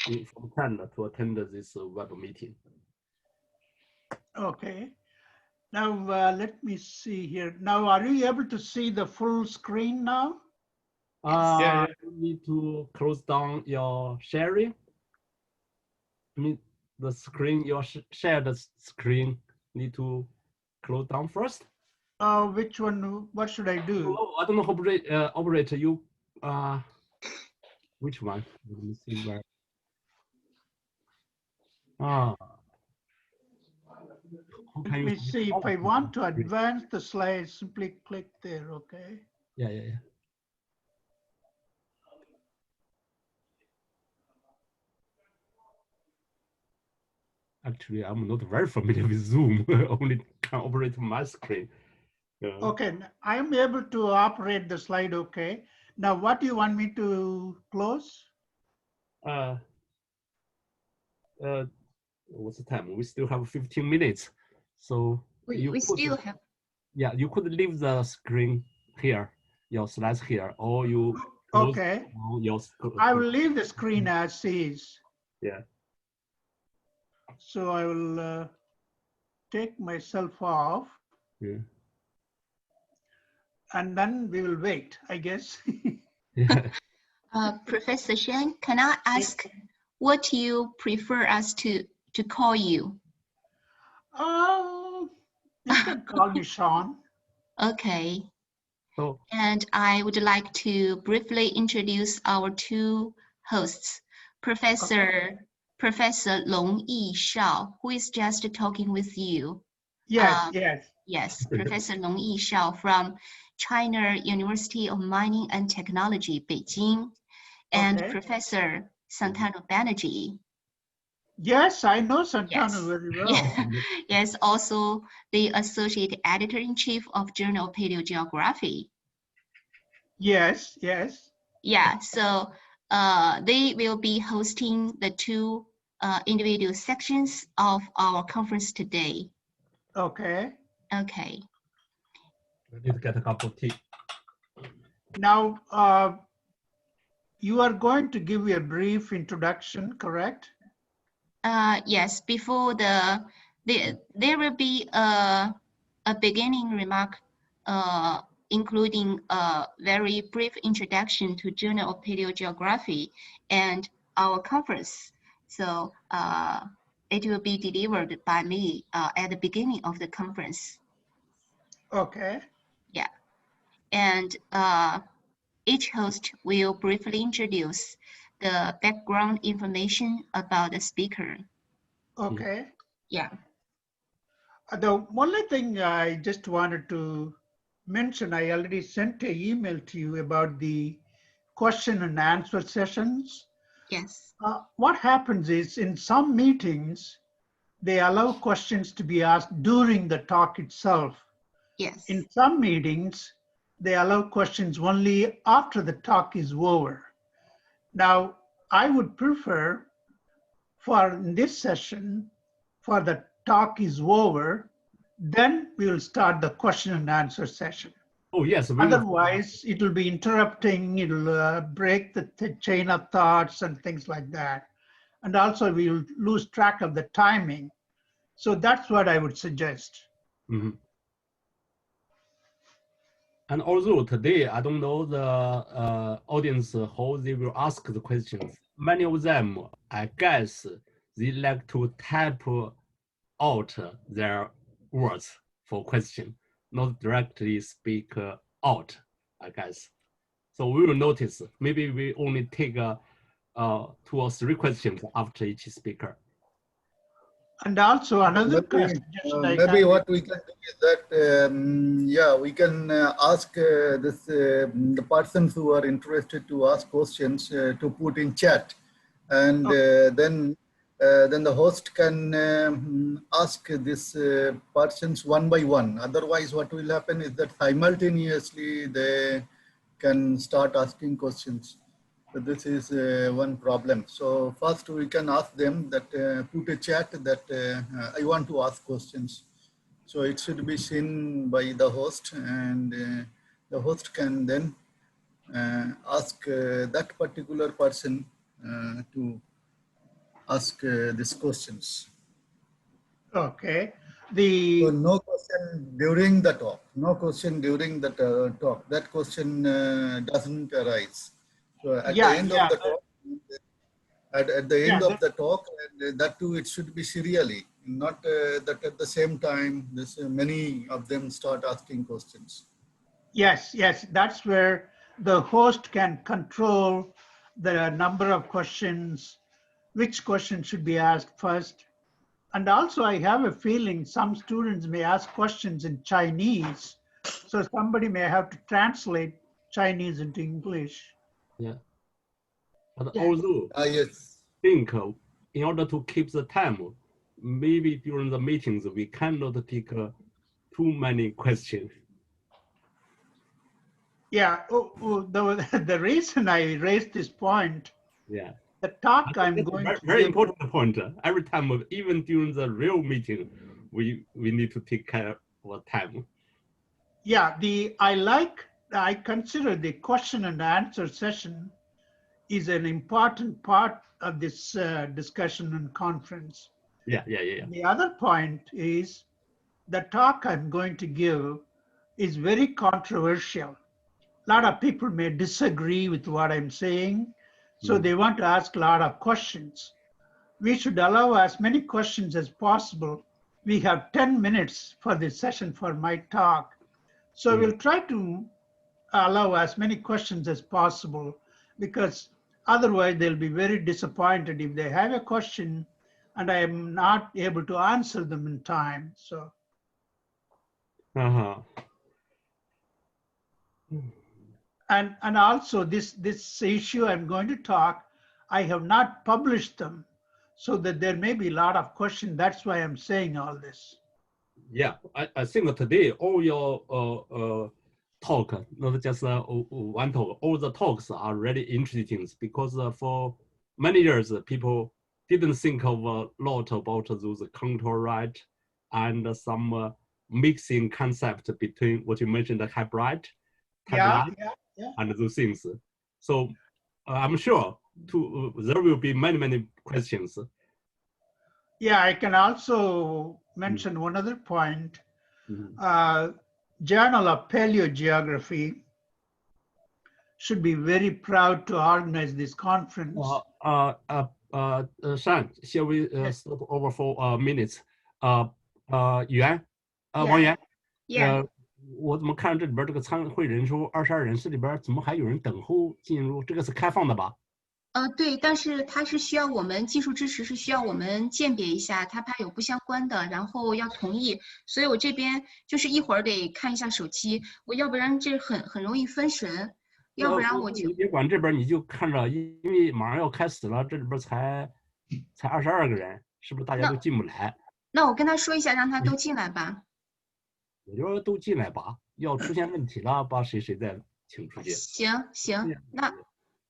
from Canada to attend this web meeting. Okay. Now, let me see here. Now, are you able to see the full screen now? You need to close down your sharing. I mean, the screen, your shared screen, need to close down first. Which one? What should I do? Oh, I don't know, operator, you, which one? Let me see where. Let me see. If I want to advance the slides, simply click there, okay? Yeah. Actually, I'm not very familiar with Zoom. Only can operate my screen. Okay, I'm able to operate the slide, okay. Now, what do you want me to close? What's the time? We still have 15 minutes. So we still have. Yeah, you could leave the screen here, your slides here, or you close your screen. I will leave the screen as is. Yeah. So I will take myself off. Yeah. And then we will wait, I guess. Yeah. Professor Shan, can I ask what you prefer us to call you? You can call me Sean. Okay. So, and I would like to briefly introduce our two hosts, Professor Long Yi Shao, who is just talking with you. Yes, Professor Long Yi Shao from China University of Mining and Technology, Beijing, and Professor Santanu Banerjee. Yes, I know Santanu very well. Yes, also the Associate Editor-in-Chief of Journal of Paleogeography. Yes. Yeah, so they will be hosting the two individual sections of our conference today. Okay. I need to get a cup of tea. Now, you are going to give a brief introduction, correct? Yes, before there will be a beginning remark including a very brief introduction to Journal of Paleogeography and our conference. So it will be delivered by me at the beginning of the conference. Okay. Yeah, and each host will briefly introduce the background information about the speaker. Okay. Yeah. The only thing I just wanted to mention, I already sent an email to you about the question and answer sessions. Yes. What happens is in some meetings, they allow questions to be asked during the talk itself. Yes. In some meetings, they allow questions only after the talk is over. Now, I would prefer for in this session, for the talk is over, then we will start the question and answer session. Oh, yes. Otherwise, it will be interrupting, it will break the chain of thoughts and things like that. And also we will lose track of the timing. So that's what I would suggest. Mm-hmm. And although today, I don't know the audience how they will ask the questions. Many of them, I guess, they like to type out their words for question, not directly speak out, I guess. So we will notice, maybe we only take 2 or 3 questions after each speaker. And also another maybe what we can do is that, we can ask the persons who are interested to ask questions to put in chat, and then the host can ask these persons one by one. Otherwise, what will happen is that simultaneously they can start asking questions. So this is one problem. So first we can ask them that put a chat that I want to ask questions. So it should be seen by the host, and the host can then ask that particular person to ask these questions. Okay. So no question during the talk. No question during the talk. That question doesn't arise. So at the end of the talk, at the end of the talk, and that too, it should be serially, not that at the same time, many of them start asking questions. Yes, yes, that's where the host can control the number of questions, which question should be asked first. And also, I have a feeling some students may ask questions in Chinese, so somebody may have to translate Chinese into English. Yeah. But although Yes. I think in order to keep the time, maybe during the meetings we cannot take too many questions. Yeah, the reason I raised this point, Yeah. the talk I'm going to very give, important point. Every time, even during the real meeting, we need to take care of time. yeah, I consider the question and answer session is an important part of this discussion and conference. Yeah. The other point is the talk I'm going to give is very controversial. A lot of people may disagree with what I'm saying, so they want to ask a lot of questions. We should allow as many questions as possible. We have 10 minutes for this session for my talk. So we'll try to allow as many questions as possible, because otherwise they'll be very disappointed if they have a question and I am not able to answer them in time. So. And also this issue I'm going to talk, I have not published them, so that there may be a lot of questions. That's why I'm saying all this. Yeah, I think today all your talk, not just one talk, all the talks are really interesting, because for many years people didn't think of a lot about those contour right and some mixing concept between what you mentioned, the hybrid, and those things. So I'm sure there will be many questions. Yeah, I can also mention one other point. Journal of Paleogeography should be very proud to organize this conference. Shan, shall we stop over for minutes? Yuan, Yeah. 王源， Yeah. 我怎么看这里边这个参会人数22人，这里边怎么还有人等候进入？这个是开放的吧？对，但是它是需要我们技术支持，是需要我们鉴别一下，它怕有不相关的，然后要同意，所以我这边就是一会儿得看一下手机，我要不然这很容易分神，要不然我就你别管这边，你就看着，因为马上要开始了，这里边才22个人，是不是大家都进不来？那我跟他说一下，让他都进来吧。我就说都进来吧，要出现问题了，把谁再请出去。行，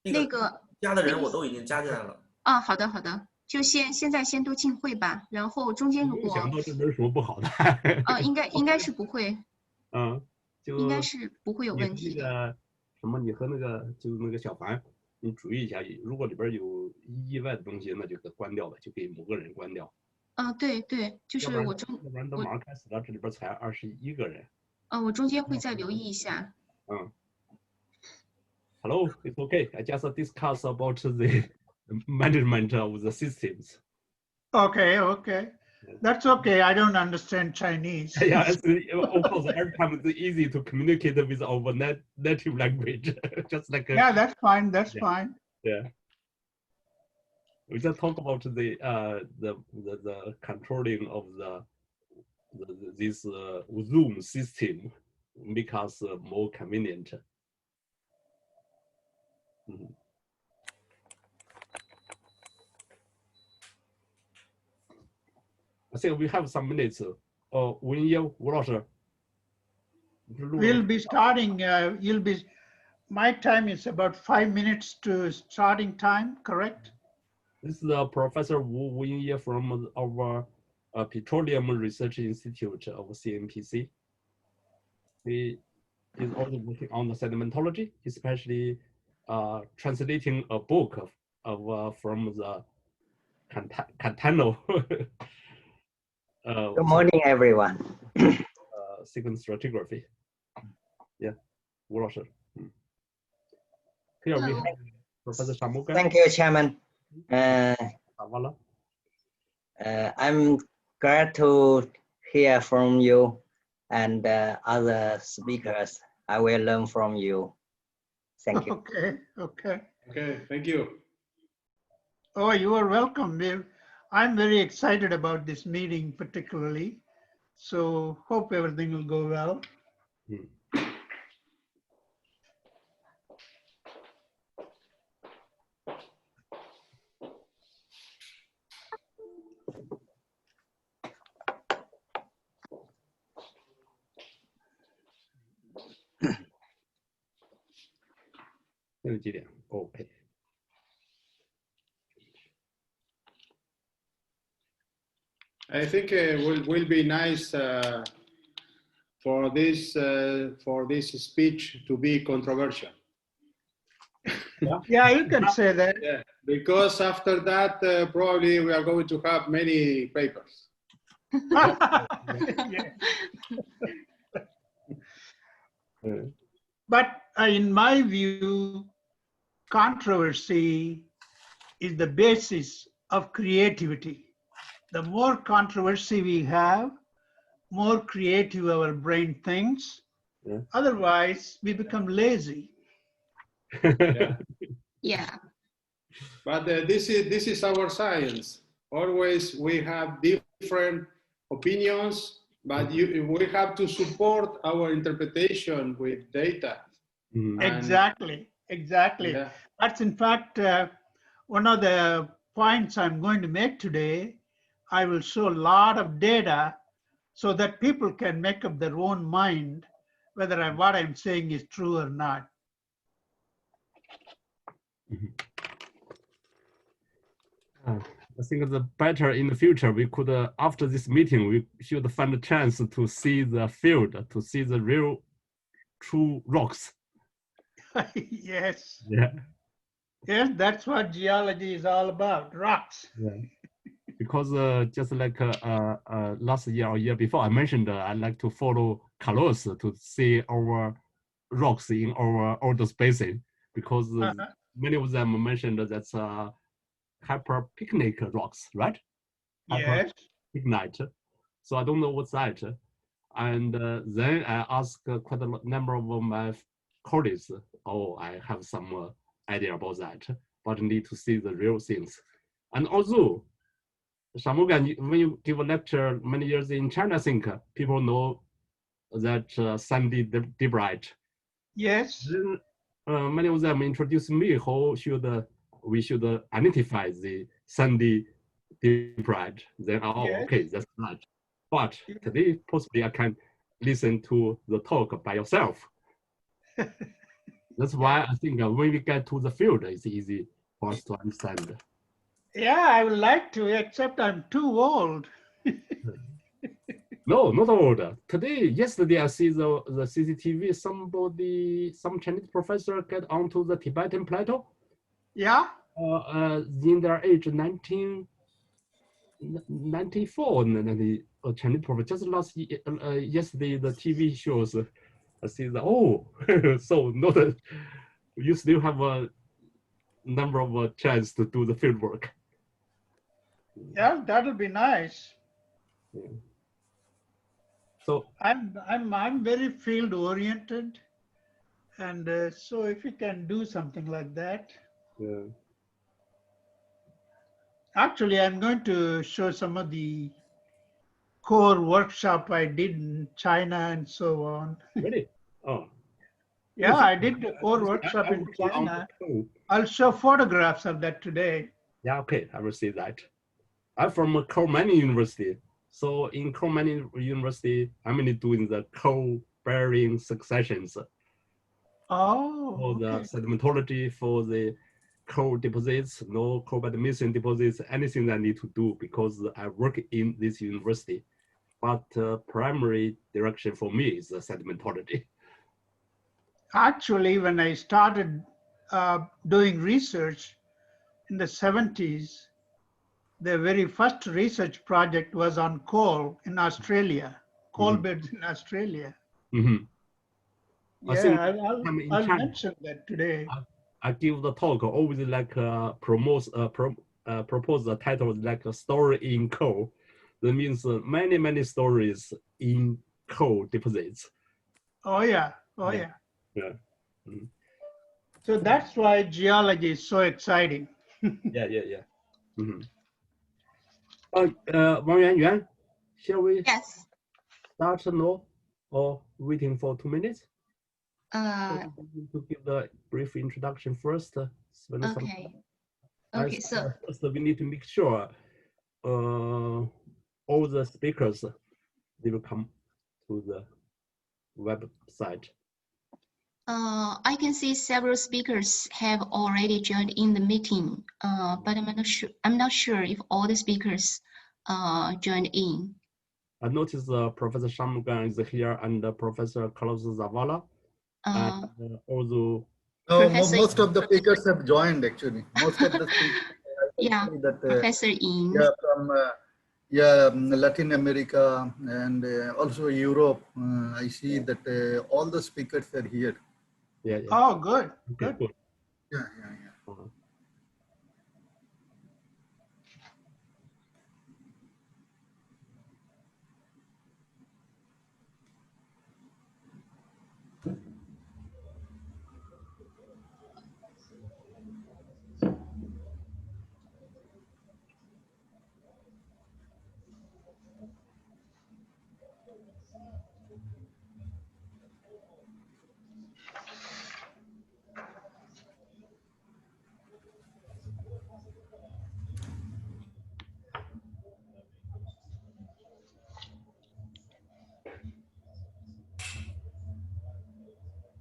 那个加的人我都已经加进来了。啊，好的，就现在先都进会吧，然后中间如果想到这边有什么不好的？应该是不会。就应该是不会有问题的。你和那个就是那个小凡，你注意一下，如果里边有意外的东西，那就给关掉了，就给某个人关掉。对，就是我要不然都马上开始了，这里边才21个人。我中间会再留意一下。Hello, it's okay. I just discuss about the management of the systems. Okay. That's okay. I don't understand Chinese. Yeah, of course, every time it's easy to communicate with our native language. Just like yeah, that's fine. That's fine. Yeah. We just talk about the controlling of this Zoom system make us more convenient. I think we have some minutes. 吴英业，吴老师。We'll be starting. My time is about 5 minutes to starting time. Correct? This is Professor Wu Yingye from our Petroleum Research Institute of CNPC. He is also working on the sedimentology, especially translating a book from the Catano. Good morning, everyone. Sequence stratigraphy. Yeah, 吴老师。Here we have Professor Shanmugam. Thank you, Chairman. I'm glad to hear from you and other speakers. I will learn from you. Thank you. Okay. Okay, thank you. Oh, you are welcome. I'm very excited about this meeting particularly. So hope everything will go well. Okay. I think it will be nice for this speech to be controversial. Yeah, you can say that. Yeah, because after that, probably we are going to have many papers. Yeah. But in my view, controversy is the basis of creativity. The more controversy we have, more creative our brain thinks. Yeah. Otherwise, we become lazy. Yeah. Yeah. But this is our science. Always we have different opinions, but we have to support our interpretation with data. Exactly. Yeah. That's in fact one of the points I'm going to make today. I will show a lot of data so that people can make up their own mind whether what I'm saying is true or not. I think the better in the future we could, after this meeting, we should find a chance to see the field, to see the real, true rocks. Yes. Yeah. Yes, that's what geology is all about, rocks. Yeah. Because just like last year or year before, I mentioned I like to follow Carlos to see our rocks in our older basin, because many of them mentioned that's hyperpicnic rocks, right? Yes. Hyperpicnite. So I don't know what's that. And then I asked quite a number of my colleagues. Oh, I have some idea about that, but need to see the real things. And also, Shanmugam, when you give a lecture many years in China, I think people know that sandy debris. Yes. Then many of them introduced me how we should identify the sandy debris. Then, oh, Yes. okay, that's right. But today, possibly I can listen to the talk by yourself. That's why I think when we get to the field, it's easy for us to understand. Yeah, I would like to, except I'm too old. No, not old. Yesterday, I see the CCTV, some Chinese professor get onto the Tibetan plateau. Yeah. In their age 1994, a Chinese professor. Just yesterday, the TV shows, I see the, oh, so not you still have a number of chance to do the field work. Yeah, that'll be nice. Yeah. So I'm very field oriented, and so if you can do something like that. yeah. Actually, I'm going to show some of the core workshop I did in China and so on. Really? Oh. Yeah, I did the core workshop in China. I'll show photographs of that today. Yeah, okay, I will see that. I'm from Cornell University. So in Cornell University, I'm only doing the coal-bearing successions. Oh, For the okay. sedimentology, for the coal deposits, no coal bed mixing deposits, anything that I need to do because I work in this university. But primary direction for me is the sedimentology. Actually, when I started doing research in the 70s, the very first research project was on coal in Australia, coal beds in Australia. I think Yeah, in I'll China, mention that today. I give the talk always like propose the title like a story in coal. That means many stories in coal deposits. Oh yeah, oh yeah. Yeah. So that's why geology is so exciting. Yeah. Wang Yuan, shall we Yes. start now or waiting for 2 minutes? To give the brief introduction first. Spend some Okay. time. Okay. So First, we need to make sure all the speakers they will come to the website. I can see several speakers have already joined in the meeting, but I'm not sure if all the speakers joined in. I noticed Professor Shanmugam is here and Professor Carlos Zavala. And also, no, Professor, most of the speakers have joined actually. Most of the speakers. yeah, That, Professor In. Yeah, from Latin America and also Europe. I see that all the speakers are here. Yeah. Oh, good. Okay, good. Yeah.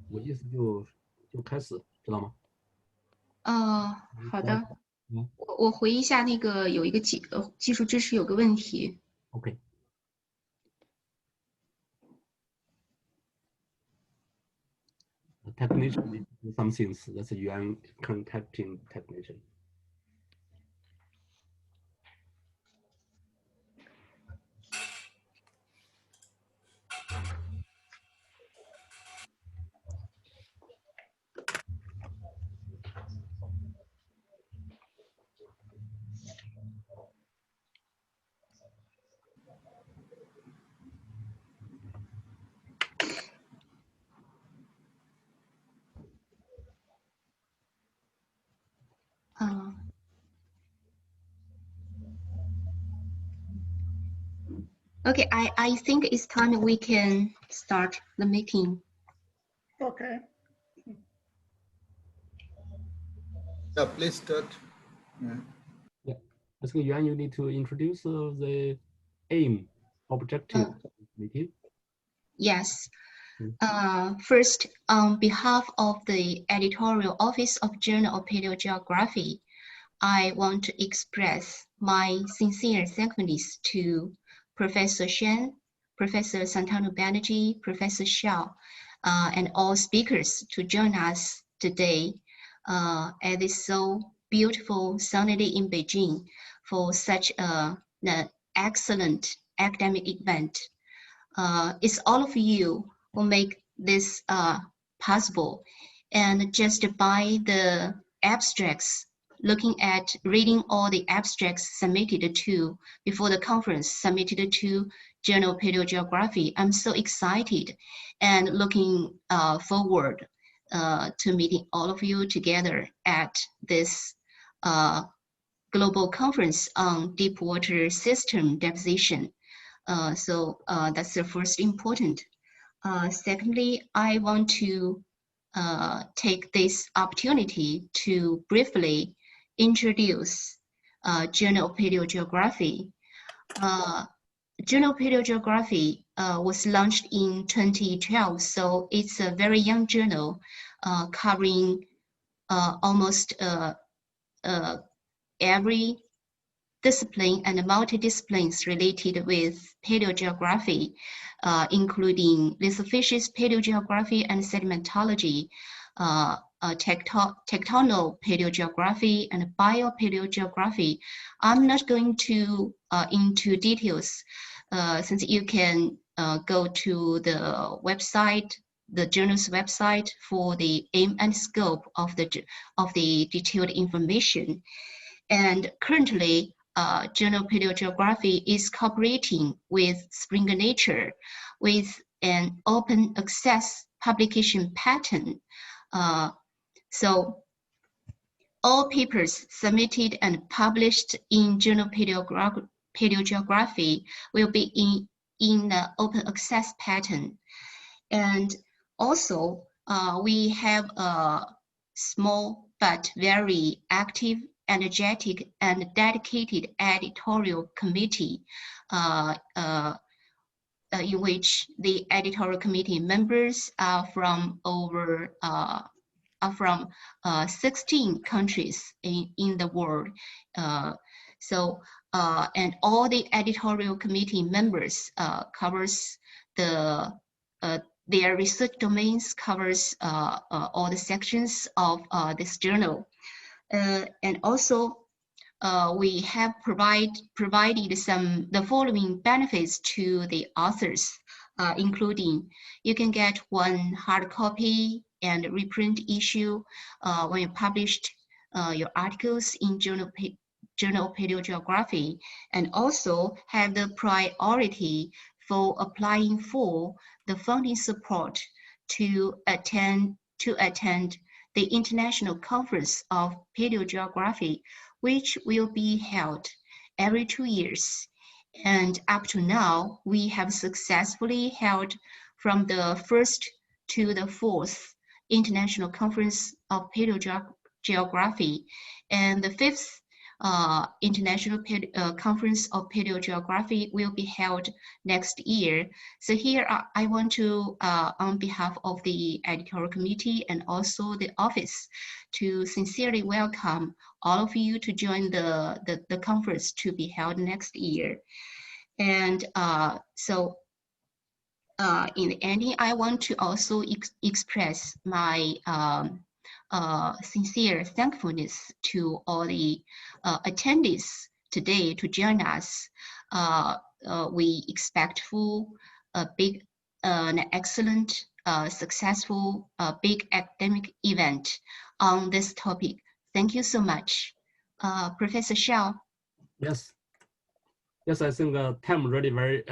我意思就开始，知道吗？好的，我回一下那个有一个技术支持有个问题。OK。Technician do some things. That's a Yuan contacting technician. Okay, I think it's time we can start the meeting. Okay. Yeah, please start. Yeah. I think Yuan, you need to introduce the aim, objective meeting. Yes. First, on behalf of the editorial office of Journal of Paleogeography, I want to express my sincere thankfulness to Professor Shen, Professor Santanu Banerjee, Professor Xiao, and all speakers to join us today at this so beautiful sunny day in Beijing for such an excellent academic event. It's all of you who make this possible. And just by the abstracts, reading all the abstracts submitted to, before the conference, submitted to Journal of Paleogeography, I'm so excited and looking forward to meeting all of you together at this global conference on deep water system deposition. So that's the first important. Secondly, I want to take this opportunity to briefly introduce Journal of Paleogeography. Journal of Paleogeography was launched in 2012, so it's a very young journal covering almost every discipline and multidisciplines related with paleogeography, including lithophysics, paleogeography, and sedimentology, tectonal paleogeography and biopaleogeography. I'm not going to into details since you can go to the website, the journal's website for the aim and scope of the detailed information. And currently, Journal Paleogeography is cooperating with Springer Nature with an open access publication pattern. So all papers submitted and published in Journal Paleogeography will be in the open access pattern. And also, we have a small but very active, energetic, and dedicated editorial committee in which the editorial committee members are from over 16 countries in the world. And all the editorial committee members covers their research domains, covers all the sections of this journal. And also, we have provided the following benefits to the authors, including you can get one hard copy and reprint issue when you published your articles in Journal Paleogeography, and also have the priority for applying for the funding support to attend the International Conference of Paleogeography, which will be held every 2 years. And up to now, we have successfully held from the 1st to the 4th International Conference of Paleogeography, and the 5th International Conference of Paleogeography will be held next year. So here I want to, on behalf of the editorial committee and also the office, to sincerely welcome all of you to join the conference to be held next year. And in the ending, I want to also express my sincere thankfulness to all the attendees today to join us. We expect for a big, an excellent, successful, big academic event on this topic. Thank you so much. Professor Xiao. Yes. Yes, I think time really very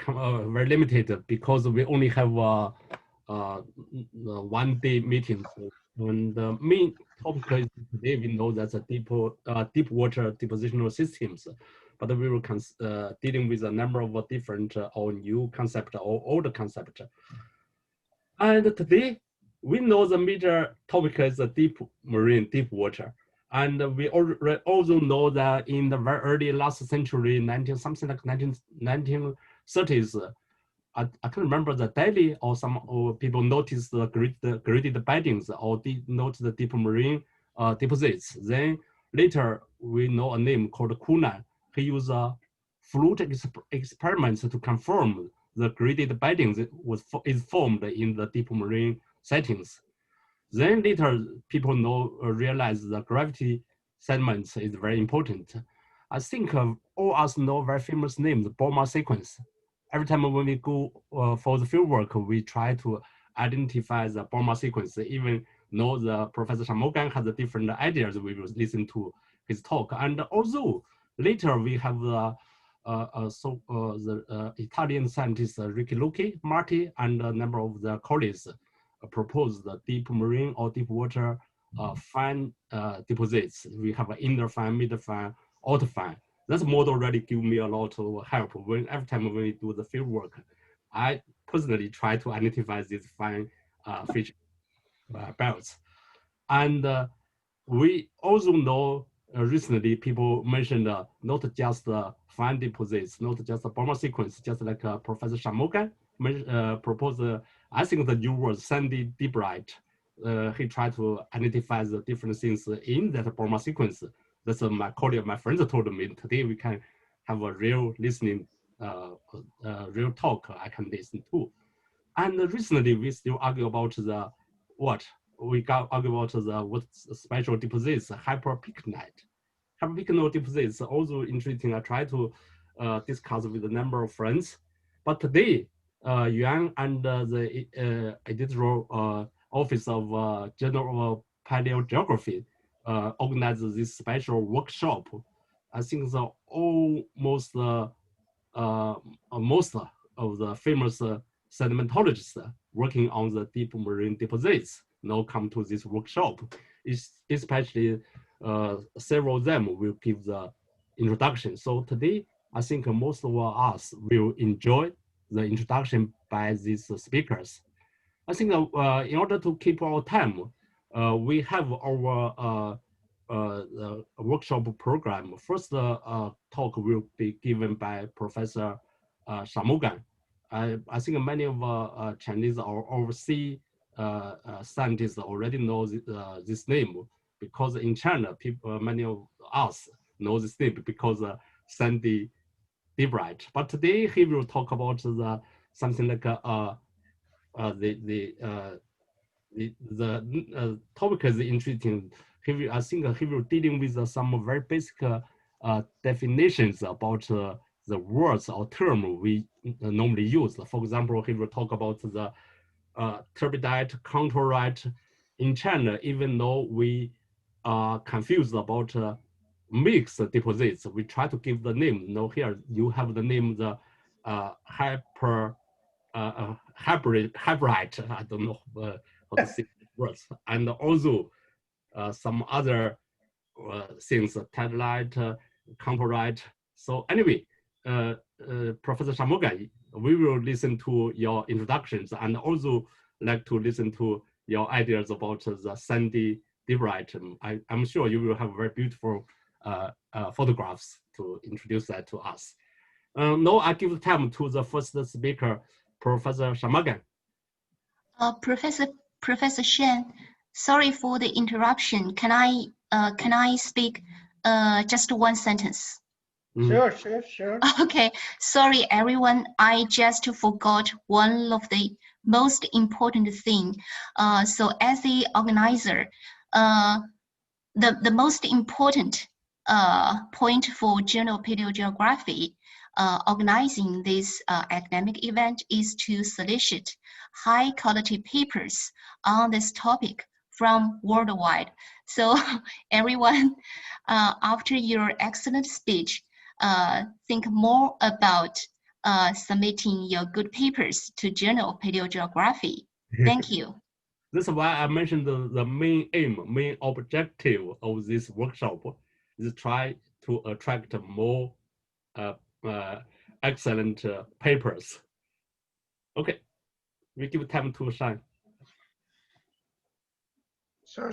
very limited because we only have 1 day meeting. And the main topic is today we know that's a deep water depositional systems, but we were dealing with a number of different or new concept or old concept. And today we know the major topic is the deep marine, deep water. And we also know that in the very early last century, 1930s, I can't remember the daily or some people noticed the graded beddings or note the deep marine deposits. Then later we know a name called Kunan. He used fluid experiments to confirm the graded beddings is formed in the deep marine settings. Then later people realize the gravity sediments is very important. I think all us know very famous names, Bouma Sequence. Every time when we go for the fieldwork, we try to identify the Bouma Sequence. Even though the Professor Shanmugam has different ideas, we will listen to his talk. And although later we have the Italian scientists Ricky Lucchi, Marti, and a number of the colleagues propose the deep marine or deep water fine deposits. We have an inner fine, mid fine, outer fine. That model really give me a lot of help. Every time when we do the field work, I personally try to identify these fine fish belts. And we also know recently people mentioned not just fine deposits, not just the Bouma sequence, just like Professor Shanmugam proposed, I think the new word sandy debrite. He tried to identify the different things in that Bouma sequence. That's my colleague, my friends told me. Today we can have a real listening, real talk I can listen to. And recently we still argue about the what? We got argue about the what's special deposits, hyperpicnite. Hyperpicnite deposits also interesting. I try to discuss with a number of friends, but today Yuan and the editorial office of Journal of Paleogeography organized this special workshop. I think the most of the famous sedimentologists working on the deep marine deposits now come to this workshop. Especially several of them will give the introduction. So today, I think most of us will enjoy the introduction by these speakers. I think in order to keep our time, we have our workshop program. First talk will be given by Professor Shanmugam. I think many of Chinese or overseas scientists already know this name, because in China, many of us know this name because Sandy Diebright. But today he will talk about something like the topic is interesting. I think he will dealing with some very basic definitions about the words or term we normally use. For example, he will talk about the turbidite-contourite in China. Even though we are confused about mixed deposits, we try to give the name. Now here you have the name, the hybridite. I don't know how to say words, and also some other things, tidalite, contourite. So anyway, Professor Shanmugam, we will listen to your introductions and also like to listen to your ideas about the Sandy Diebright. I'm sure you will have very beautiful photographs to introduce that to us. Now I give the time to the first speaker, Professor Shanmugam. Professor Shen, sorry for the interruption. Can I speak just one sentence? Sure. Okay, sorry everyone. I just forgot one of the most important thing. So as the organizer, the most important point for Journal of Paleogeography organizing this academic event is to solicit high quality papers on this topic from worldwide. So everyone, after your excellent speech, think more about submitting your good papers to Journal of Paleogeography. Thank you. That's why I mentioned the main objective of this workshop is try to attract more excellent papers. Okay, we give time to Shan. So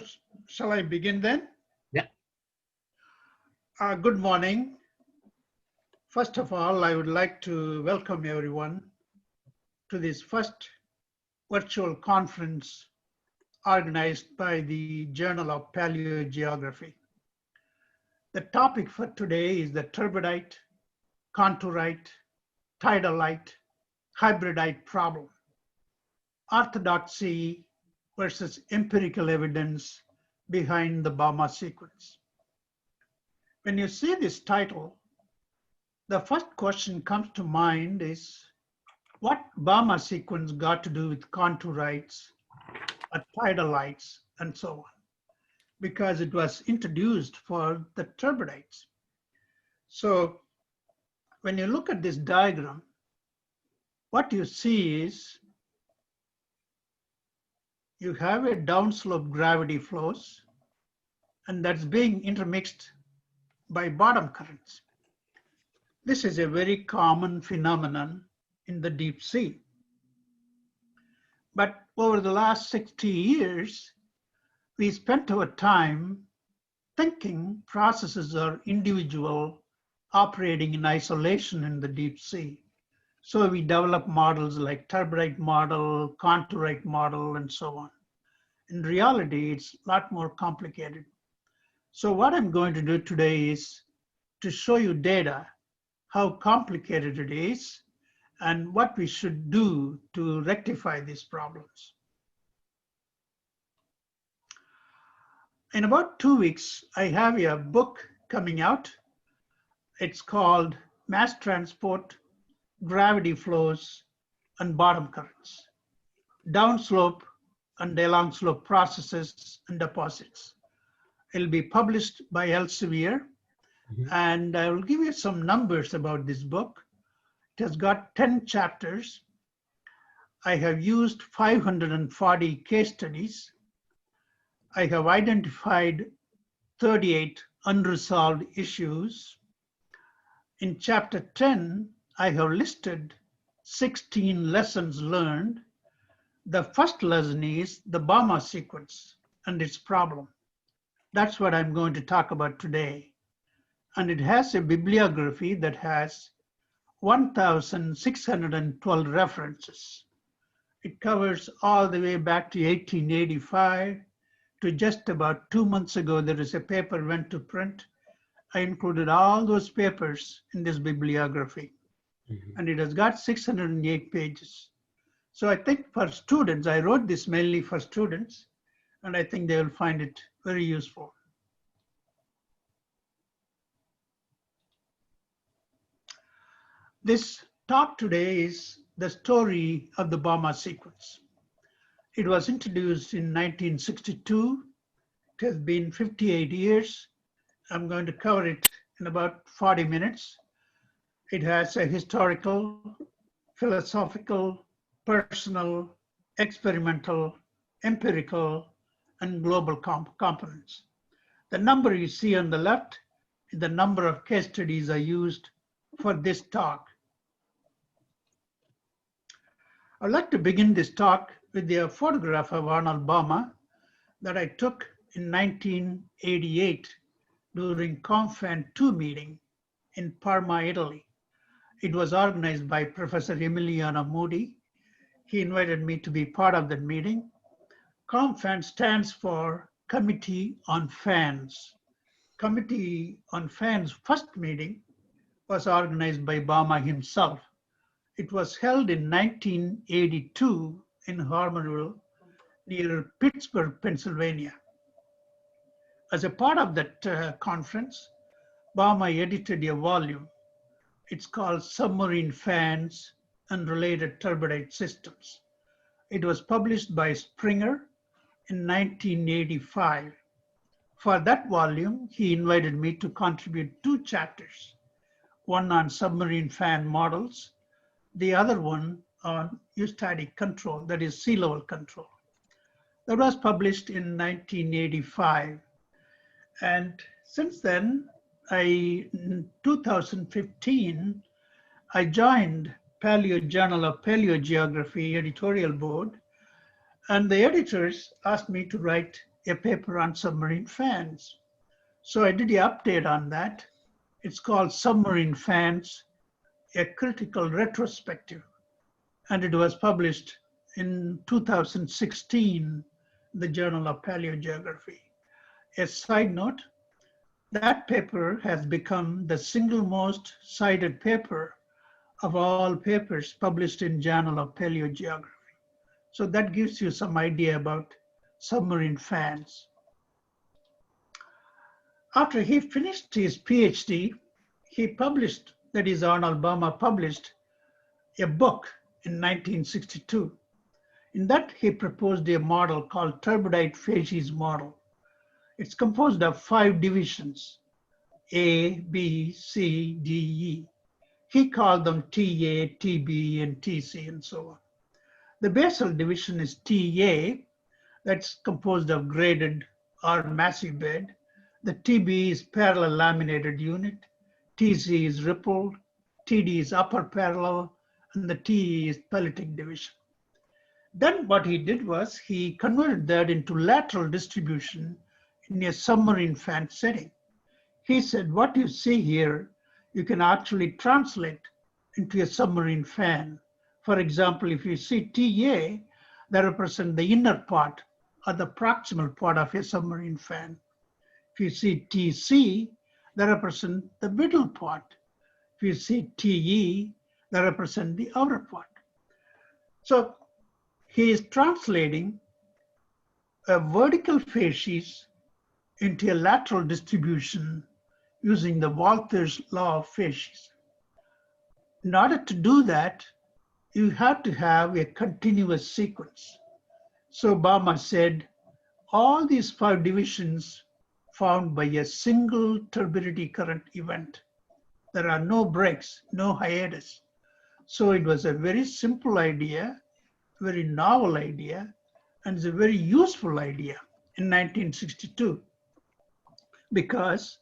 shall I begin then? Yeah. Good morning. First of all, I would like to welcome everyone to this first virtual conference organized by the Journal of Paleogeography. The topic for today is the turbidite-contourite-tidalite-hybridite problem, orthodoxy versus empirical evidence behind the Bouma sequence. When you see this title, the first question comes to mind is, what Bouma sequence got to do with contourites, tidalites, and so on? Because it was introduced for the turbidites. So when you look at this diagram, what you see is you have a downslope gravity flows, and that's being intermixed by bottom currents. This is a very common phenomenon in the deep sea. But over the last 60 years, we spent our time thinking processes are individual, operating in isolation in the deep sea. So we developed models like turbidite model, contourite model, and so on. In reality, it's a lot more complicated. So what I'm going to do today is to show you data, how complicated it is, and what we should do to rectify these problems. In about 2 weeks, I have a book coming out. It's called Mass Transport, Gravity Flows, and Bottom Currents, Downslope and Along-Slope Processes and Deposits. It'll be published by Elsevier, and I will give you some numbers about this book. It has got 10 chapters. I have used 540 case studies. I have identified 38 unresolved issues. In chapter 10, I have listed 16 lessons learned. The first lesson is the Bouma sequence and its problem. That's what I'm going to talk about today. And it has a bibliography that has 1,612 references. It covers all the way back to 1885 to just about 2 months ago. There is a paper went to print. I included all those papers in this bibliography. And it has got 608 pages. So I think for students, I wrote this mainly for students, and I think they will find it very useful. This talk today is the story of the Bouma sequence. It was introduced in 1962. It has been 58 years. I'm going to cover it in about 40 minutes. It has a historical, philosophical, personal, experimental, empirical, and global components. The number you see on the left is the number of case studies I used for this talk. I'd like to begin this talk with a photograph of Arnold Bouma that I took in 1988 during COMFAN 2 meeting in Parma, Italy. It was organized by Professor Emiliano Moody. He invited me to be part of that meeting. COMFAN stands for Committee on Fans. Committee on Fans' first meeting was organized by Bouma himself. It was held in 1982 in Harmonville near Pittsburgh, Pennsylvania. As a part of that conference, Bouma edited a volume. It's called Submarine Fans and Related Turbidite Systems. It was published by Springer in 1985. For that volume, he invited me to contribute 2 chapters, one on submarine fan models, the other one on eustatic control, that is sea level control. That was published in 1985. And since then, in 2015, I joined Journal of Paleogeography editorial board, and the editors asked me to write a paper on submarine fans. So I did an update on that. It's called Submarine Fans, a Critical Retrospective, and it was published in 2016, the Journal of Paleogeography. A side note, that paper has become the single most cited paper of all papers published in Journal of Paleogeography. So that gives you some idea about submarine fans. After he finished his PhD, he published, that is Arnold Bouma published, a book in 1962. In that, he proposed a model called turbidite facies model. It's composed of 5 divisions, A, B, C, D, E. He called them TA, TB, and TC, and so on. The basal division is TA, that's composed of graded or massive bed. The TB is parallel laminated unit, TC is rippled, TD is upper parallel, and the TE is pelletic division. Then what he did was he converted that into lateral distribution in a submarine fan setting. He said, what you see here, you can actually translate into a submarine fan. For example, if you see TA, that represents the inner part or the proximal part of a submarine fan. If you see TC, that represents the middle part. If you see TE, that represents the outer part. So he is translating a vertical facies into a lateral distribution using the Walther's law of facies. In order to do that, you have to have a continuous sequence. So Bouma said, all these 5 divisions formed by a single turbidity current event. There are no breaks, no hiatus. So it was a very simple idea, very novel idea, and it's a very useful idea in 1962, because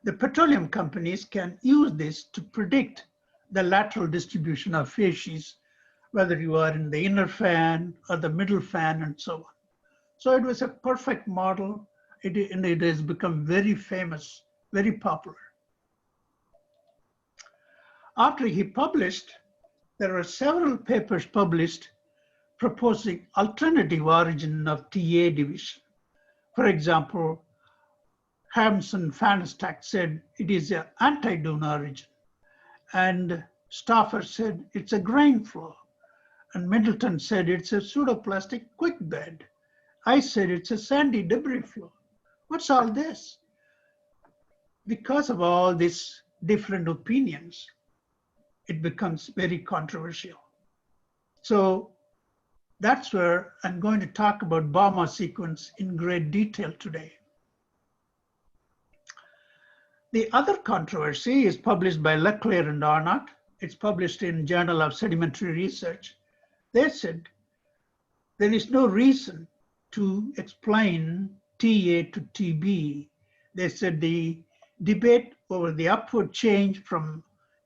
the petroleum companies can use this to predict the lateral distribution of facies, whether you are in the inner fan or the middle fan and so on. So it was a perfect model, and it has become very famous, very popular. After he published, there were several papers published proposing alternative origin of TA division. For example, Hamson-Fanestack said it is an anti-dune origin, and Stauffer said it's a grain flow, and Middleton said it's a pseudoplastic quick bed. I said it's a sandy debris flow. What's all this? Because of all these different opinions, it becomes very controversial. So that's where I'm going to talk about Bouma sequence in great detail today. The other controversy is published by Leclerc and Arnott. It's published in Journal of Sedimentary Research. They said there is no reason to explain TA to TB. They said the debate over the upward change from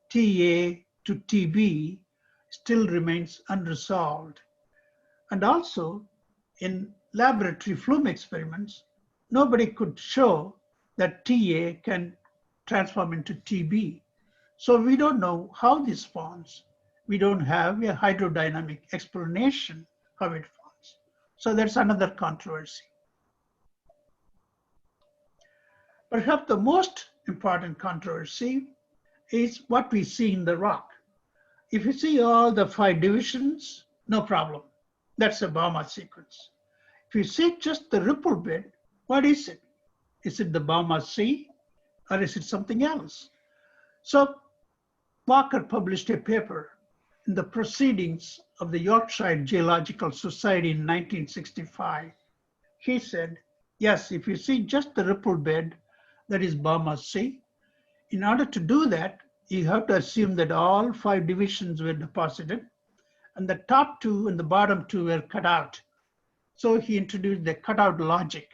TA to TB still remains unresolved. And also, in laboratory flume experiments, nobody could show that TA can transform into TB. So we don't know how this forms. We don't have a hydrodynamic explanation how it forms. So that's another controversy. Perhaps the most important controversy is what we see in the rock. If you see all the 5 divisions, no problem. That's a Bouma sequence. If you see just the ripple bed, what is it? Is it the Bouma Sea, or is it something else? So Walker published a paper in the Proceedings of the Yorkshire Geological Society in 1965. He said, yes, if you see just the ripple bed, that is Bouma Sea. In order to do that, you have to assume that all 5 divisions were deposited, and the top 2 and the bottom 2 were cut out. So he introduced the cutout logic.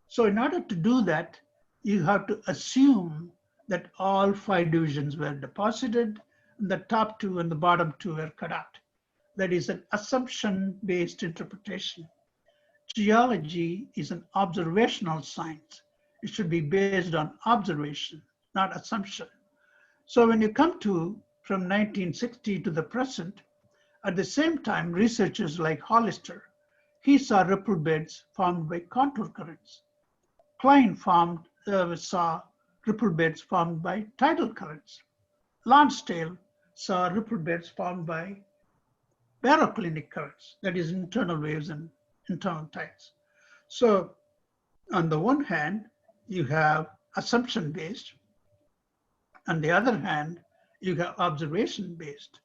So in order to do that, you have to assume that all 5 divisions were deposited, and the top 2 and the bottom 2 were cut out. That is an assumption-based interpretation. Geology is an observational science. It should be based on observation, not assumption. So when you come to from 1960 to the present, at the same time, researchers like Hollister, he saw ripple beds formed by contour currents. Klein saw ripple beds formed by tidal currents. Lonsdale saw ripple beds formed by baroclinic currents, that is internal waves and internal tides. So on the one hand, you have assumption-based. On the other hand, you have observation-based.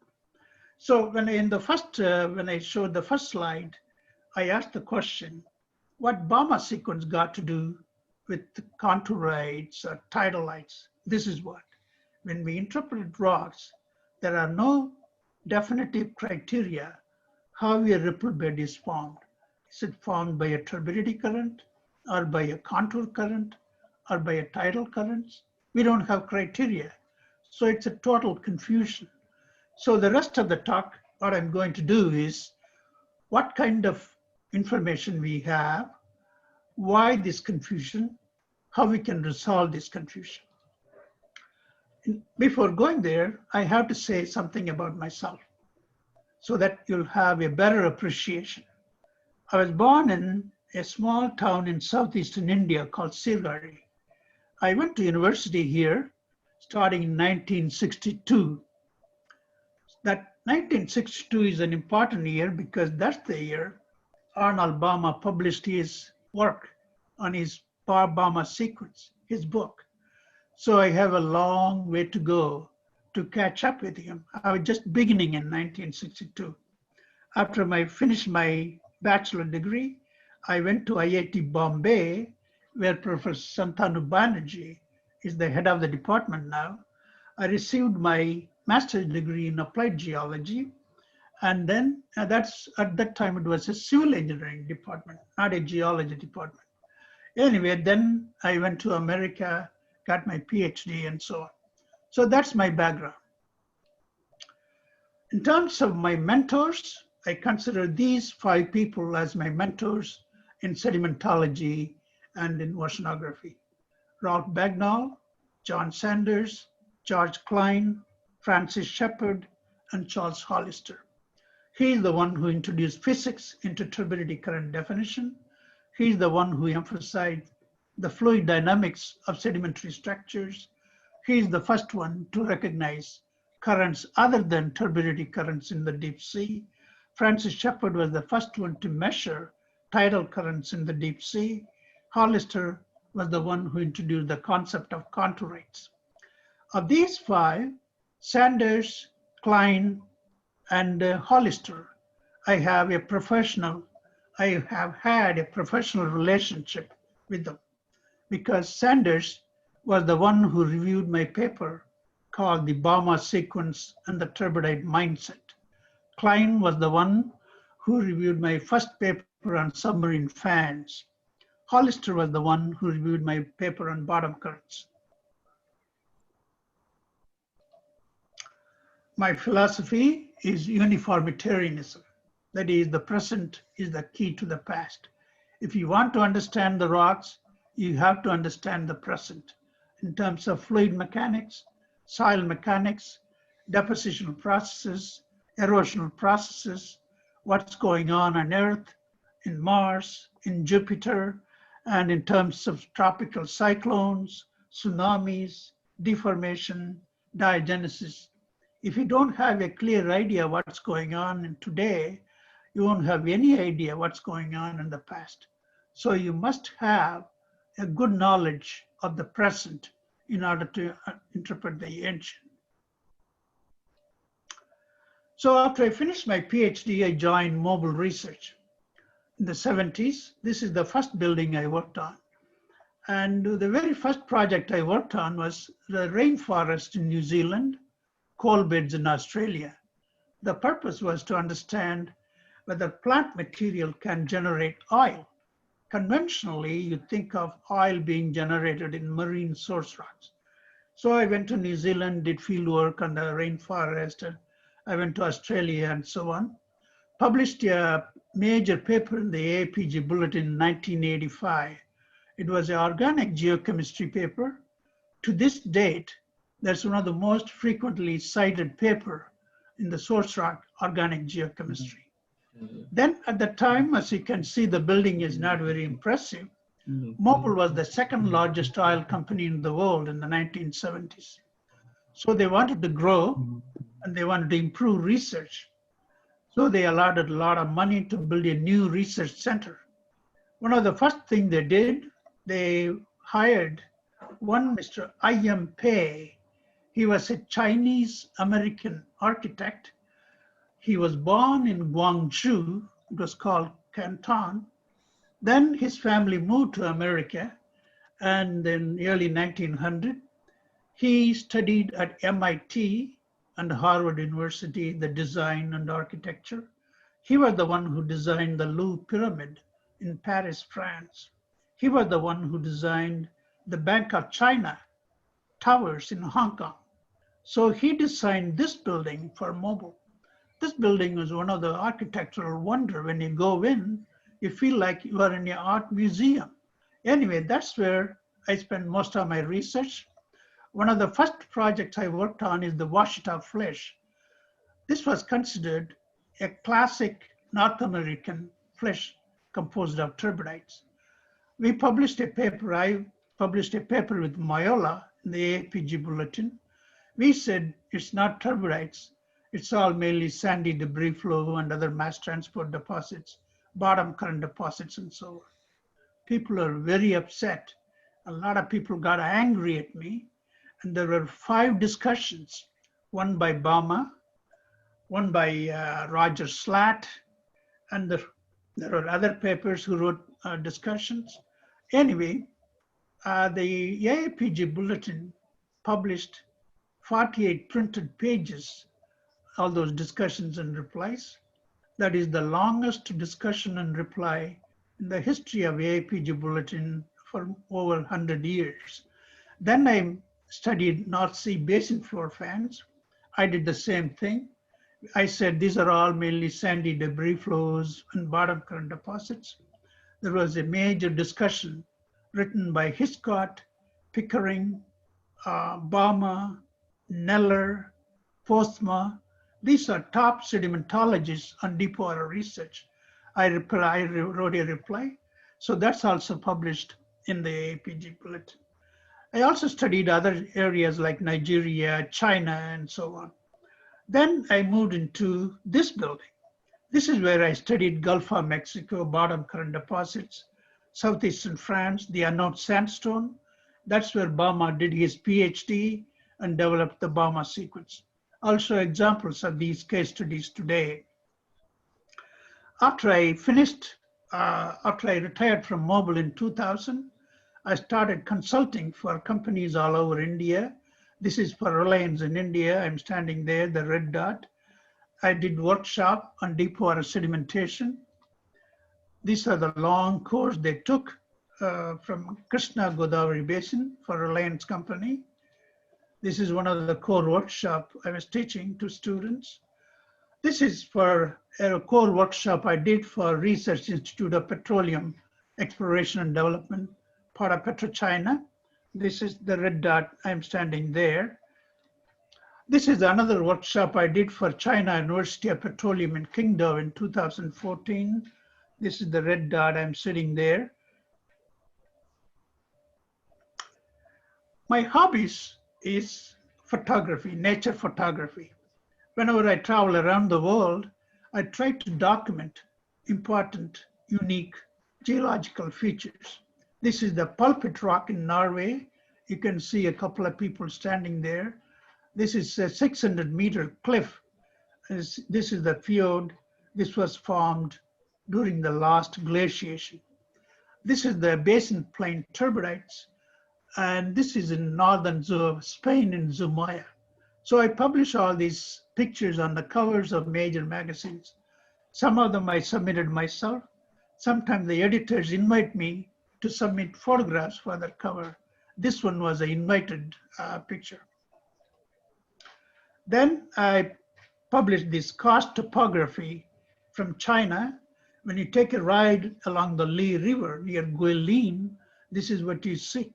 So when I showed the first slide, I asked the question, what Bouma sequence got to do with the contourites or tidalites? This is what. When we interpret rocks, there are no definitive criteria how a ripple bed is formed. Is it formed by a turbidity current, or by a contour current, or by a tidal current? We don't have criteria. So it's a total confusion. So the rest of the talk, what I'm going to do is what kind of information we have, why this confusion, how we can resolve this confusion. Before going there, I have to say something about myself so that you'll have a better appreciation. I was born in a small town in southeastern India called Sirgari. I went to university here starting in 1962. That 1962 is an important year because that's the year Arnold Bouma published his work on his Bouma Sequence, his book. So I have a long way to go to catch up with him. I was just beginning in 1962. After I finished my bachelor degree, I went to IIT Bombay, where Professor Santanu Banerjee is the head of the department now. I received my master's degree in applied geology. And then at that time, it was a civil engineering department, not a geology department. Anyway, then I went to America, got my PhD and so on. So that's my background. In terms of my mentors, I consider these 5 people as my mentors in sedimentology and in oceanography. Ralph Bagnall, John Sanders, George Klein, Francis Shepard, and Charles Hollister. He is the one who introduced physics into turbidity current definition. He is the one who emphasized the fluid dynamics of sedimentary structures. He is the first one to recognize currents other than turbidity currents in the deep sea. Francis Shepard was the first one to measure tidal currents in the deep sea. Hollister was the one who introduced the concept of contour rates. Of these 5, Sanders, Klein, and Hollister, I have had a professional relationship with them, because Sanders was the one who reviewed my paper called the Bouma Sequence and the Turbidite Mindset. Klein was the one who reviewed my first paper on submarine fans. Hollister was the one who reviewed my paper on bottom currents. My philosophy is uniformitarianism. That is, the present is the key to the past. If you want to understand the rocks, you have to understand the present in terms of fluid mechanics, soil mechanics, depositional processes, erosional processes, what's going on Earth, in Mars, in Jupiter, and in terms of tropical cyclones, tsunamis, deformation, diagenesis. If you don't have a clear idea what's going on in today, you won't have any idea what's going on in the past. So you must have a good knowledge of the present in order to interpret the ancient. So after I finished my PhD, I joined Mobile Research. In the 70s, this is the first building I worked on. And the very first project I worked on was the rainforest in New Zealand, coal beds in Australia. The purpose was to understand whether plant material can generate oil. Conventionally, you think of oil being generated in marine source rocks. So I went to New Zealand, did field work on the rainforest. I went to Australia and so on. Published a major paper in the AAPG Bulletin in 1985. It was an organic geochemistry paper. To this date, that's one of the most frequently cited paper in the source rock organic geochemistry. Then at the time, as you can see, the building is not very impressive. Mobil was the second largest oil company in the world in the 1970s. So they wanted to grow and they wanted to improve research. So they allotted a lot of money to build a new research center. One of the first things they did, they hired one Mr. I.M. Pei. He was a Chinese-American architect. He was born in Guangzhou, it was called Canton. Then his family moved to America, and in early 1900, he studied at MIT and Harvard University, the design and architecture. He was the one who designed the Louvre Pyramid in Paris, France. He was the one who designed the Bank of China towers in Hong Kong. So he designed this building for Mobil. This building was one of the architectural wonder. When you go in, you feel like you are in an art museum. Anyway, that's where I spent most of my research. One of the first projects I worked on is the Washita flesh. This was considered a classic North American flesh composed of turbidites. We published a paper, I published a paper with Mayola in the AAPG Bulletin. We said it's not turbidites, it's all mainly sandy debris flow and other mass transport deposits, bottom current deposits and so on. People are very upset a lot of people got angry at me. And there were 5 discussions, one by Bouma, one by Roger Slatt, and there are other papers who wrote discussions. Anyway, the AIPG bulletin published 48 printed pages, all those discussions and replies. That is the longest discussion and reply in the history of AIPG bulletin for over 100 years. Then I studied North Sea basin floor fans. I did the same thing. I said these are all mainly sandy debris flows and bottom current deposits. There was a major discussion written by Hiscott, Pickering, Bouma, Neller, Postma. These are top sedimentologists on deep water research. I wrote a reply. So that's also published in the AIPG bulletin. I also studied other areas like Nigeria, China, and so on. Then I moved into this building. This is where I studied Gulf of Mexico, bottom current deposits, southeastern France, the unknown sandstone. That's where Bouma did his PhD and developed the Bouma sequence. I'll show examples of these case studies today. After I retired from Mobile in 2000, I started consulting for companies all over India. This is for Reliance in India. I'm standing there, the red dot. I did workshop on deep water sedimentation. These are the long course they took from Krishna Godavari Basin for Reliance Company. This is one of the core workshop I was teaching to students. This is for a core workshop I did for Research Institute of Petroleum Exploration and Development, part of PetroChina. This is the red dot, I'm standing there. This is another workshop I did for China University of Petroleum in Qingdao in 2014. This is the red dot, I'm sitting there. My hobbies is photography, nature photography. Whenever I travel around the world, I try to document important, unique geological features. This is the Pulpit Rock in Norway. You can see a couple of people standing there. This is a 600-meter cliff. This is the fjord. This was formed during the last glaciation. This is the basin plain turbidites, and this is in northern Spain in Zumaya. So I publish all these pictures on the covers of major magazines. Some of them I submitted myself. Sometimes the editors invite me to submit photographs for that cover. This one was an invited picture. Then I published this cost topography from China. When you take a ride along the Li River near Guilin, this is what you see.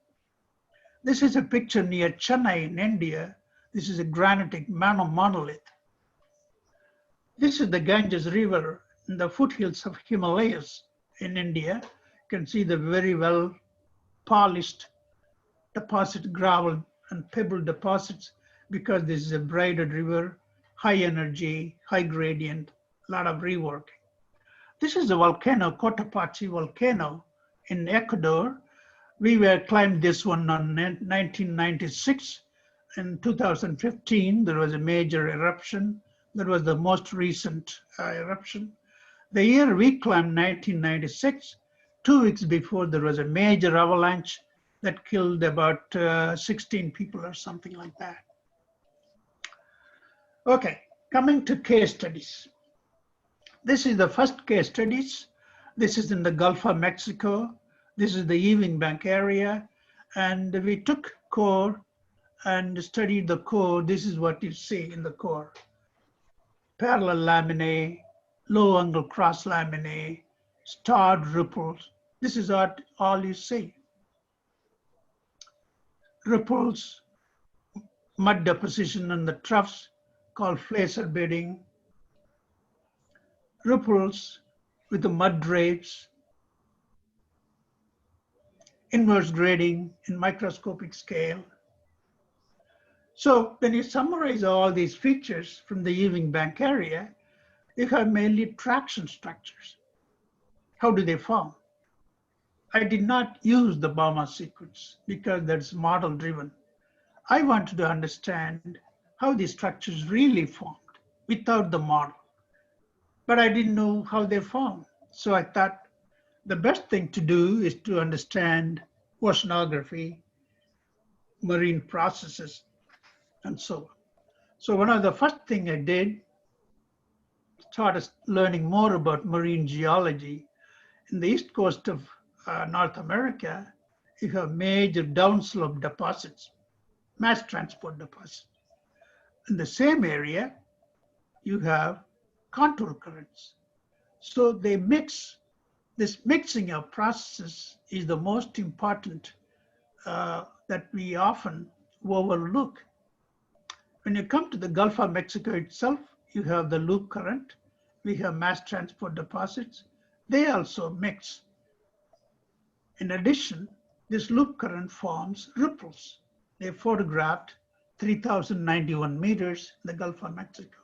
This is a picture near Chennai in India. This is a granitic monolith. This is the Ganges River in the foothills of Himalayas in India. You can see the very well polished deposit, gravel and pebble deposits, because this is a braided river, high energy, high gradient, a lot of reworking. This is the volcano, Cotopaxi volcano in Ecuador. We climbed this one in 1996. In 2015, there was a major eruption. That was the most recent eruption. The year we climbed, 1996, 2 weeks before, there was a major avalanche that killed about 16 people or something like that. Okay, coming to case studies. This is the first case studies. This is in the Gulf of Mexico. This is the Ewing Bank area. And we took core and studied the core. This is what you see in the core. Parallel laminae, low angle cross laminae, starred ripples. This is all you see. Ripples, mud deposition in the troughs called flacer bedding. Ripples with the mud drapes. Inverse grading in microscopic scale. So when you summarize all these features from the Ewing Bank area, you have mainly traction structures. How do they form? I did not use the Bouma sequence because that's model driven. I wanted to understand how these structures really formed without the model, but I didn't know how they formed. So I thought the best thing to do is to understand oceanography, marine processes, and so on. So one of the first thing I did, started learning more about marine geology. In the east coast of North America, you have major downslope deposits, mass transport deposits. In the same area, you have contour currents. So they mix. This mixing of processes is the most important that we often overlook. When you come to the Gulf of Mexico itself, you have the loop current. We have mass transport deposits. They also mix. In addition, this loop current forms ripples. They photographed 3,091 meters in the Gulf of Mexico.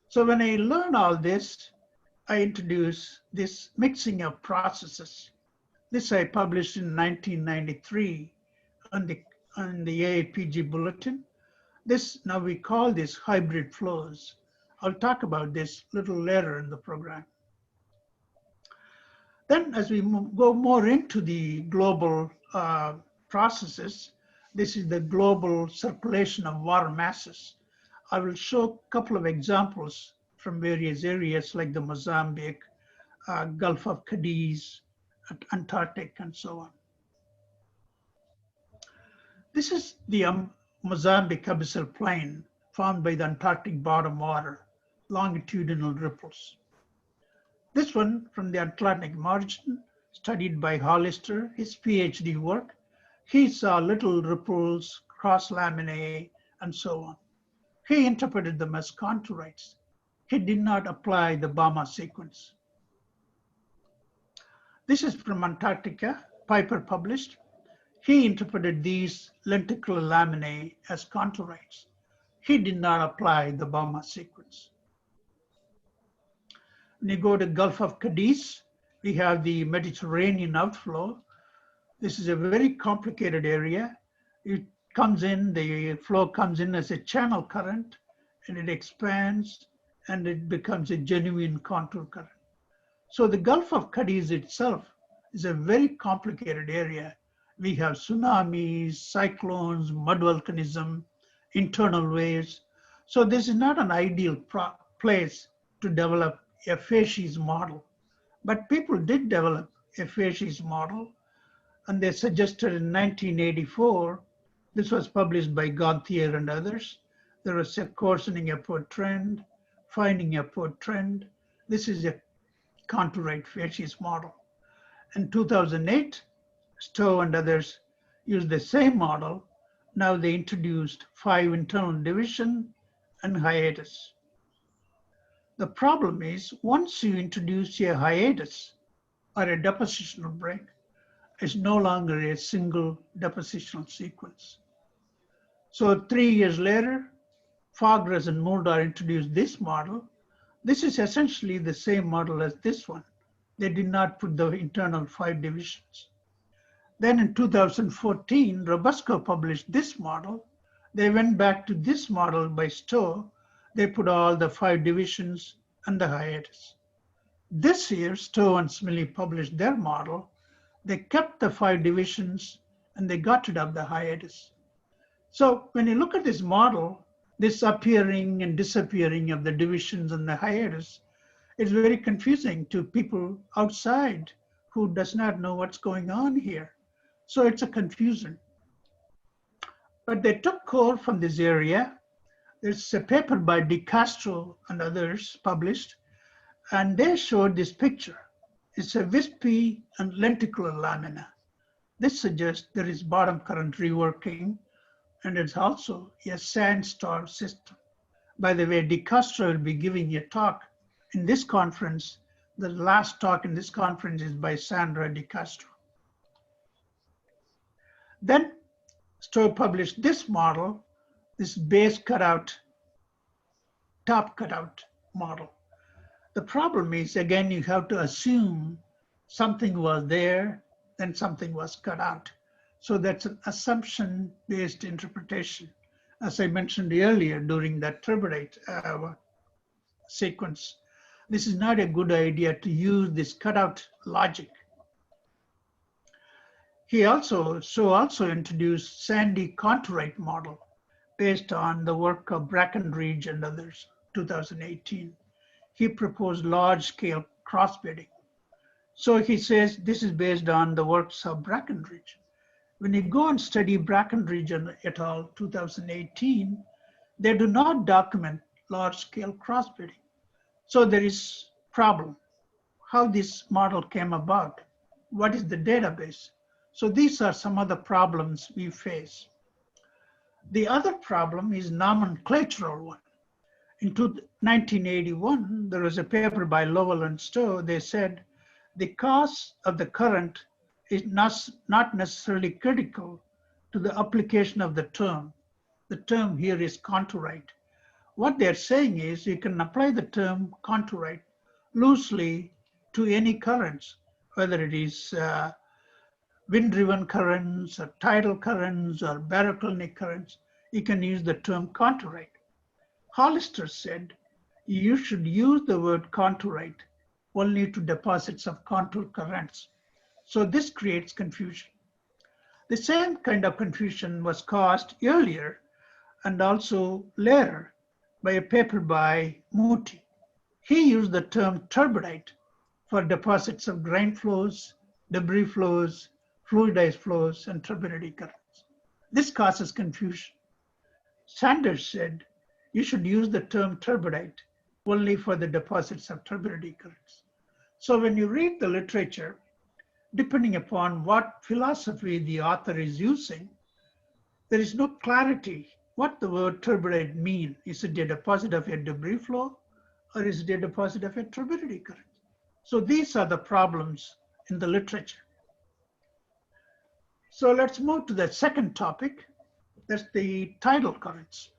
So when I learn all this, I introduce this mixing of processes. This I published in 1993 on the AAPG bulletin. This, now we call this hybrid flows. I'll talk about this a little later in the program. Then as we go more into the global processes, this is the global circulation of water masses. I will show a couple of examples from various areas like the Mozambique, Gulf of Cadiz, Antarctic, and so on. This is the Mozambique abyssal plain formed by the Antarctic bottom water, longitudinal ripples. This one from the Atlantic margin, studied by Hollister, his PhD work. He saw little ripples, cross laminae, and so on. He interpreted them as contourites. He did not apply the Bouma sequence. This is from Antarctica, Piper published. He interpreted these lenticular laminae as contourites. He did not apply the Bouma sequence. When you go to Gulf of Cadiz, we have the Mediterranean outflow. This is a very complicated area. It comes in, the flow comes in as a channel current, and it expands, and it becomes a genuine contour current. So the Gulf of Cadiz itself is a very complicated area. We have tsunamis, cyclones, mud volcanism, internal waves. So this is not an ideal place to develop a facies model. But people did develop a facies model, and they suggested in 1984, this was published by Gauthier and others, there was a coarsening upward trend, finding upward trend. This is a contourite facies model. In 2008, Stowe and others used the same model. Now they introduced 5 internal division and hiatus. The problem is once you introduce a hiatus or a depositional break, it's no longer a single depositional sequence. So 3 years later, Fogres and Muldaur introduced this model. This is essentially the same model as this one. They did not put the internal 5 divisions. Then in 2014, Robusco published this model. They went back to this model by Stowe. They put all the 5 divisions and the hiatus. This year, Stowe and Smiley published their model. They kept the 5 divisions and they got rid of the hiatus. So when you look at this model, this appearing and disappearing of the divisions and the hiatus, it's very confusing to people outside who does not know what's going on here. So it's a confusion. But they took core from this area. There's a paper by De Castro and others published, and they showed this picture. It's a wispy and lenticular lamina. This suggests there is bottom current reworking, and it's also a sandstorm system. By the way, De Castro will be giving a talk in this conference. The last talk in this conference is by Sandra De Castro. Then Stowe published this model, this base cutout, top cutout model. The problem is, again, you have to assume something was there then something was cut out. So that's an assumption-based interpretation. As I mentioned earlier during that turbidite sequence, this is not a good idea to use this cutout logic. He also introduced sandy contourite model based on the work of Brackenridge and others, 2018. He proposed large-scale crossbedding. So he says this is based on the works of Brackenridge. When you go and study Brackenridge and et al. 2018, they do not document large-scale crossbedding. So there is problem. How this model came about? What is the database? So these are some of the problems we face. The other problem is nomenclatural one. In 1981, there was a paper by Lowell and Stowe. They said the cause of the current is not necessarily critical to the application of the term. The term here is contourite. What they're saying is you can apply the term contourite loosely to any currents, whether it is wind-driven currents or tidal currents or baroclinic currents. You can use the term contourite. Hollister said you should use the word contourite only to deposits of contour currents. So this creates confusion. The same kind of confusion was caused earlier and also later by a paper by Mooti. He used the term turbidite for deposits of grain flows, debris flows, fluidized flows, and turbidity currents. This causes confusion. Sanders said you should use the term turbidite only for the deposits of turbidity currents. So when you read the literature, depending upon what philosophy the author is using, there is no clarity what the word turbidite means. Is it a deposit of a debris flow or is it a deposit of a turbidity current? So these are the problems in the literature. So let's move to the second topic. That's the tidal currents.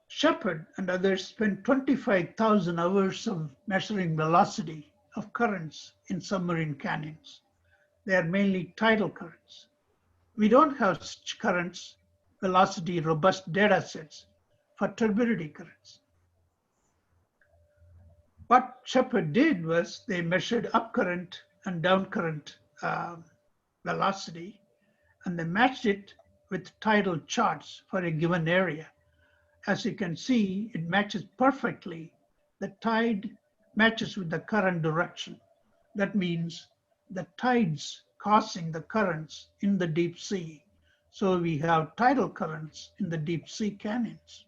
Shepard and others spent 25,000 hours of measuring velocity of currents in submarine canyons. They are mainly tidal currents. We don't have such currents, velocity robust data sets for turbidity currents. What Shepard did was they measured upcurrent and downcurrent velocity, and they matched it with tidal charts for a given area. As you can see, it matches perfectly. The tide matches with the current direction. That means the tides causing the currents in the deep sea. So we have tidal currents in the deep sea canyons.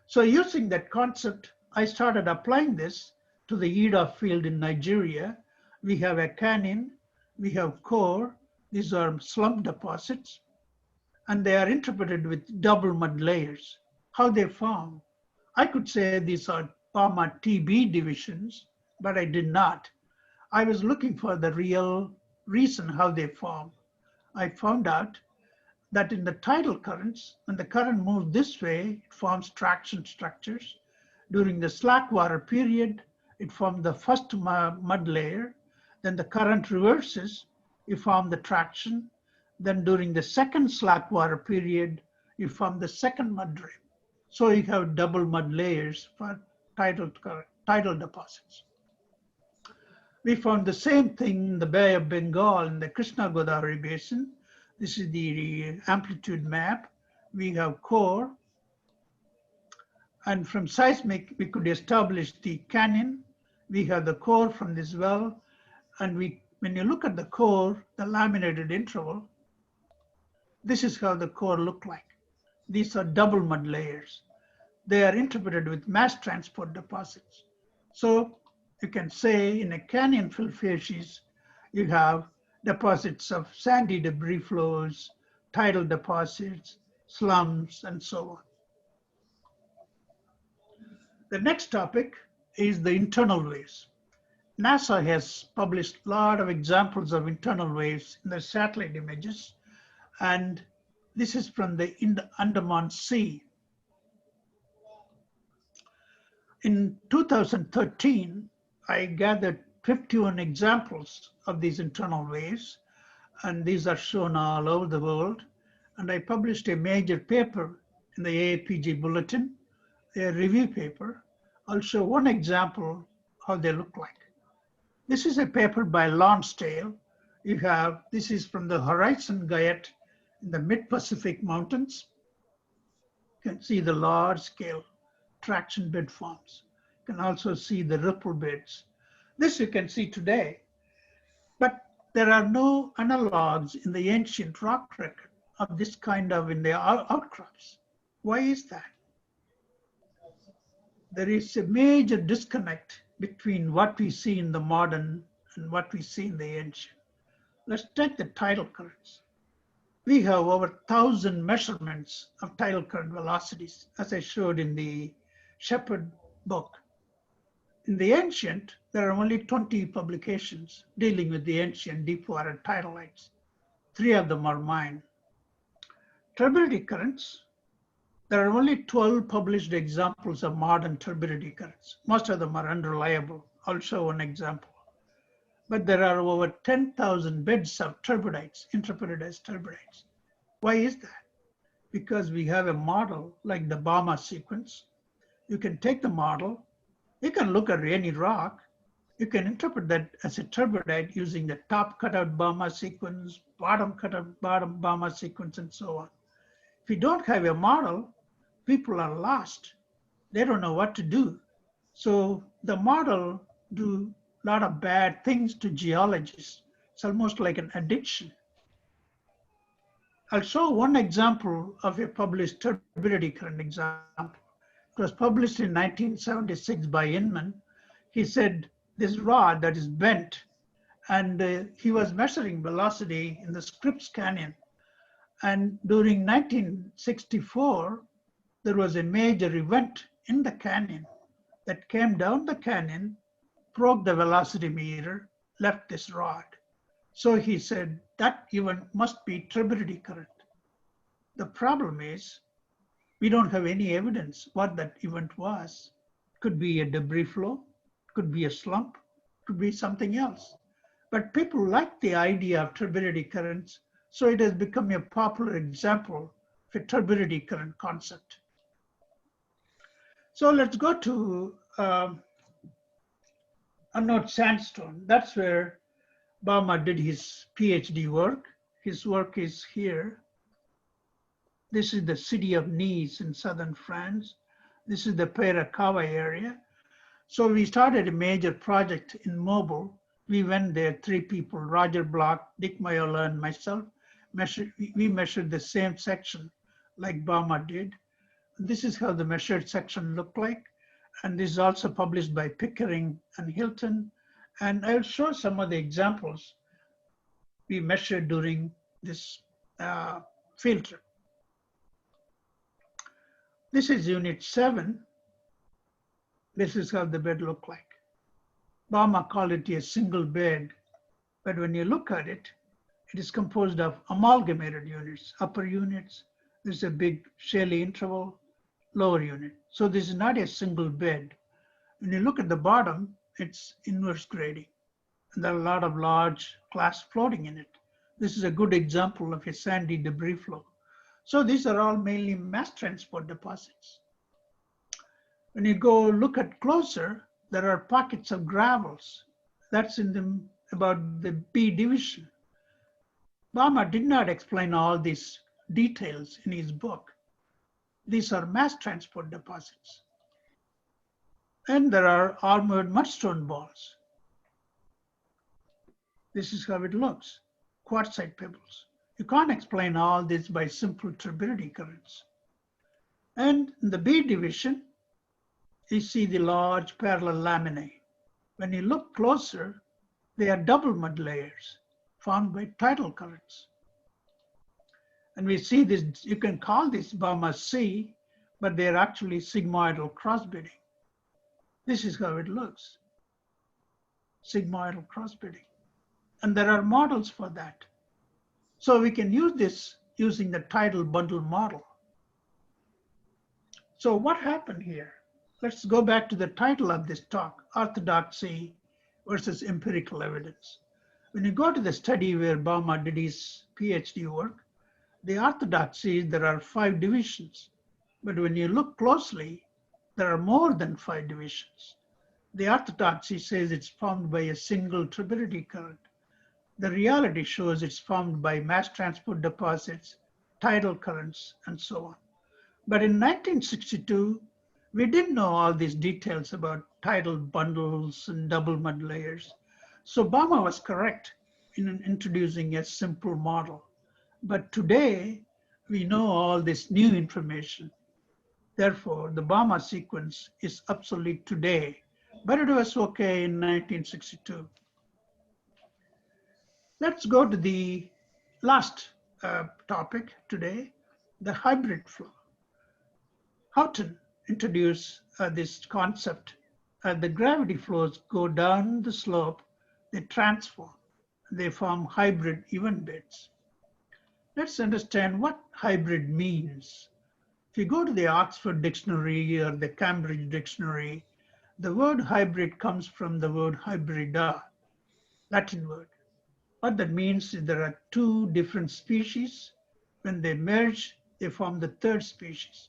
So using that concept, I started applying this to the Ida field in Nigeria. We have a canyon, we have core, these are slump deposits, and they are interpreted with double mud layers. How they form? I could say these are Bouma TB divisions, but I did not. I was looking for the real reason how they form. I found out that in the tidal currents, when the current moves this way, it forms traction structures. During the slack water period, it formed the first mud layer. Then the current reverses, you form the traction. Then during the second slack water period, you form the second mud drain. So you have double mud layers for tidal deposits. We found the same thing in the Bay of Bengal in the Krishna Godavari Basin. This is the amplitude map. We have core. And from seismic, we could establish the canyon. We have the core from this well. And when you look at the core, the laminated interval, this is how the core look like. These are double mud layers. They are interpreted with mass transport deposits. So you can say in a canyon fill facies, you have deposits of sandy debris flows, tidal deposits, slumps, and so on. The next topic is the internal waves. NASA has published a lot of examples of internal waves in the satellite images, and this is from the Andaman Sea. In 2013, I gathered 51 examples of these internal waves, and these are shown all over the world. And I published a major paper in the AAPG Bulletin, a review paper. I'll show one example how they look like. This is a paper by Lonsdale. This is from the Horizon Guyot in the mid-Pacific Mountains. You can see the large scale traction bed forms. You can also see the ripple beds. This you can see today, but there are no analogs in the ancient rock record of this kind of in the outcrops. Why is that? There is a major disconnect between what we see in the modern and what we see in the ancient. Let's take the tidal currents. We have over 1,000 measurements of tidal current velocities, as I showed in the Shepherd book. In the ancient, there are only 20 publications dealing with the ancient deep-water tidalites. 3 of them are mine. Turbidity currents, there are only 12 published examples of modern turbidity currents. Most of them are unreliable. I'll show one example. But there are over 10,000 beds of turbidites, interpreted as turbidites. Why is that? Because we have a model like the Bouma sequence. You can take the model, you can look at any rock, you can interpret that as a turbidite using the top cutout Bouma sequence, bottom cutout bottom Bouma sequence, and so on. If you don't have a model, people are lost. They don't know what to do. So the model do a lot of bad things to geologists. It's almost like an addiction. I'll show one example of a published turbidity current example. It was published in 1976 by Inman. He said this rod that is bent, and he was measuring velocity in the Scripps Canyon. And during 1964, there was a major event in the canyon that came down the canyon, broke the velocity meter, left this rod. So he said that event must be turbidity current. The problem is we don't have any evidence what that event was. Could be a debris flow, could be a slump, could be something else. But people like the idea of turbidity currents, so it has become a popular example of a turbidity current concept. So let's go to unknown sandstone. That's where Bouma did his PhD work. His work is here. This is the city of Nice in southern France. This is the Peracava area. So we started a major project in Mobile. We went there, 3 people, Roger Block, Dick Mayola, and myself. We measured the same section like Bouma did. This is how the measured section looked like. And this is also published by Pickering and Hilton. And I'll show some of the examples we measured during this field trip. This is unit 7. This is how the bed looked like. Bouma called it a single bed, but when you look at it, it is composed of amalgamated units, upper units. There's a big Shaley interval, lower unit. So this is not a single bed. When you look at the bottom, it's inverse grading. And there are a lot of large clasts floating in it. This is a good example of a sandy debris flow. So these are all mainly mass transport deposits. When you go look at closer, there are pockets of gravels. That's in the, about the B division. Bouma did not explain all these details in his book. These are mass transport deposits. And there are armored mudstone balls. This is how it looks, quartzite pebbles. You can't explain all this by simple turbidity currents. And in the B division, you see the large parallel laminae. When you look closer, they are double mud layers formed by tidal currents. And we see this, you can call this Bouma C, but they're actually sigmoidal crossbedding. This is how it looks, sigmoidal crossbedding. And there are models for that. So we can use this using the tidal bundle model. So what happened here? Let's go back to the title of this talk, Orthodoxy versus empirical evidence. When you go to the study where Bouma did his PhD work, the orthodoxy, there are 5 divisions. But when you look closely, there are more than 5 divisions. The orthodoxy says it's formed by a single turbidity current. The reality shows it's formed by mass transport deposits, tidal currents, and so on. But in 1962, we didn't know all these details about tidal bundles and double mud layers. So Bouma was correct in introducing a simple model. But today, we know all this new information. Therefore, the Bouma sequence is obsolete today, but it was okay in 1962. Let's go to the last topic today, the hybrid flow. Houghton introduced this concept. The gravity flows go down the slope, they transform, they form hybrid event beds. Let's understand what hybrid means. If you go to the Oxford Dictionary or the Cambridge Dictionary, the word hybrid comes from the word hybrida, Latin word. What that means is there are 2 different species. When they merge, they form the 3rd species.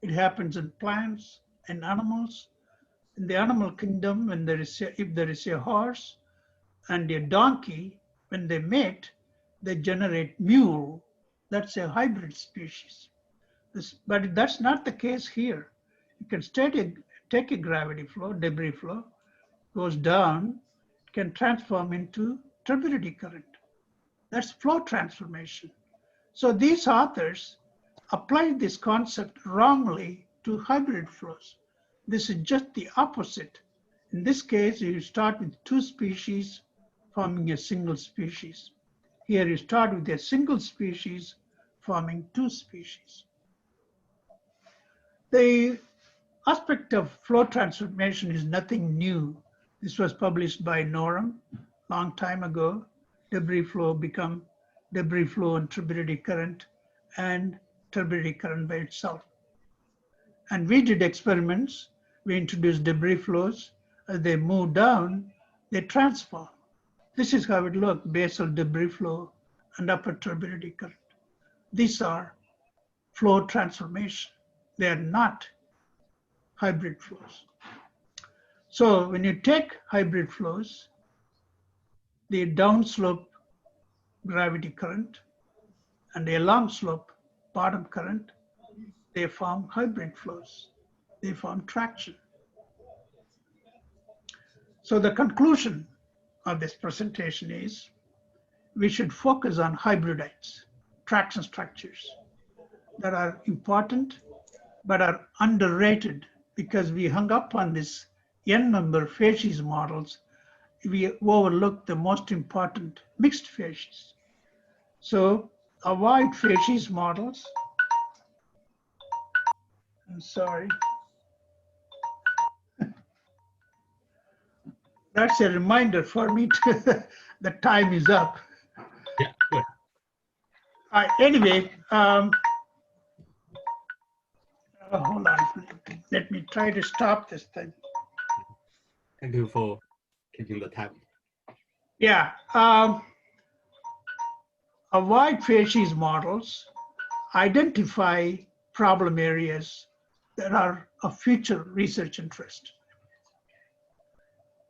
It happens in plants and animals. In the animal kingdom, when if there is a horse and a donkey, when they mate, they generate mule. That's a hybrid species. But that's not the case here. You can take a gravity flow, debris flow, goes down, can transform into turbidity current. That's flow transformation. So these authors applied this concept wrongly to hybrid flows. This is just the opposite. In this case, you start with 2 species forming a single species. Here you start with a single species forming 2 species. The aspect of flow transformation is nothing new. This was published by Norum long time ago. Debris flow become debris flow and turbidity current and turbidity current by itself. And we did experiments. We introduced debris flows. As they move down, they transform. This is how it looked, basal debris flow and upper turbidity current. These are flow transformation. They are not hybrid flows. So when you take hybrid flows, the downslope gravity current and the along slope bottom current, they form hybrid flows. They form traction. So the conclusion of this presentation is we should focus on hybridites, traction structures that are important but are underrated because we hung up on this n-number facies models. We overlooked the most important mixed facies. So avoid facies models. I'm sorry. That's a reminder for me to the time is up. Yeah, good. Anyway, hold on. Let me try to stop this thing. Thank you for keeping the time. Yeah. Avoid facies models, identify problem areas that are of future research interest.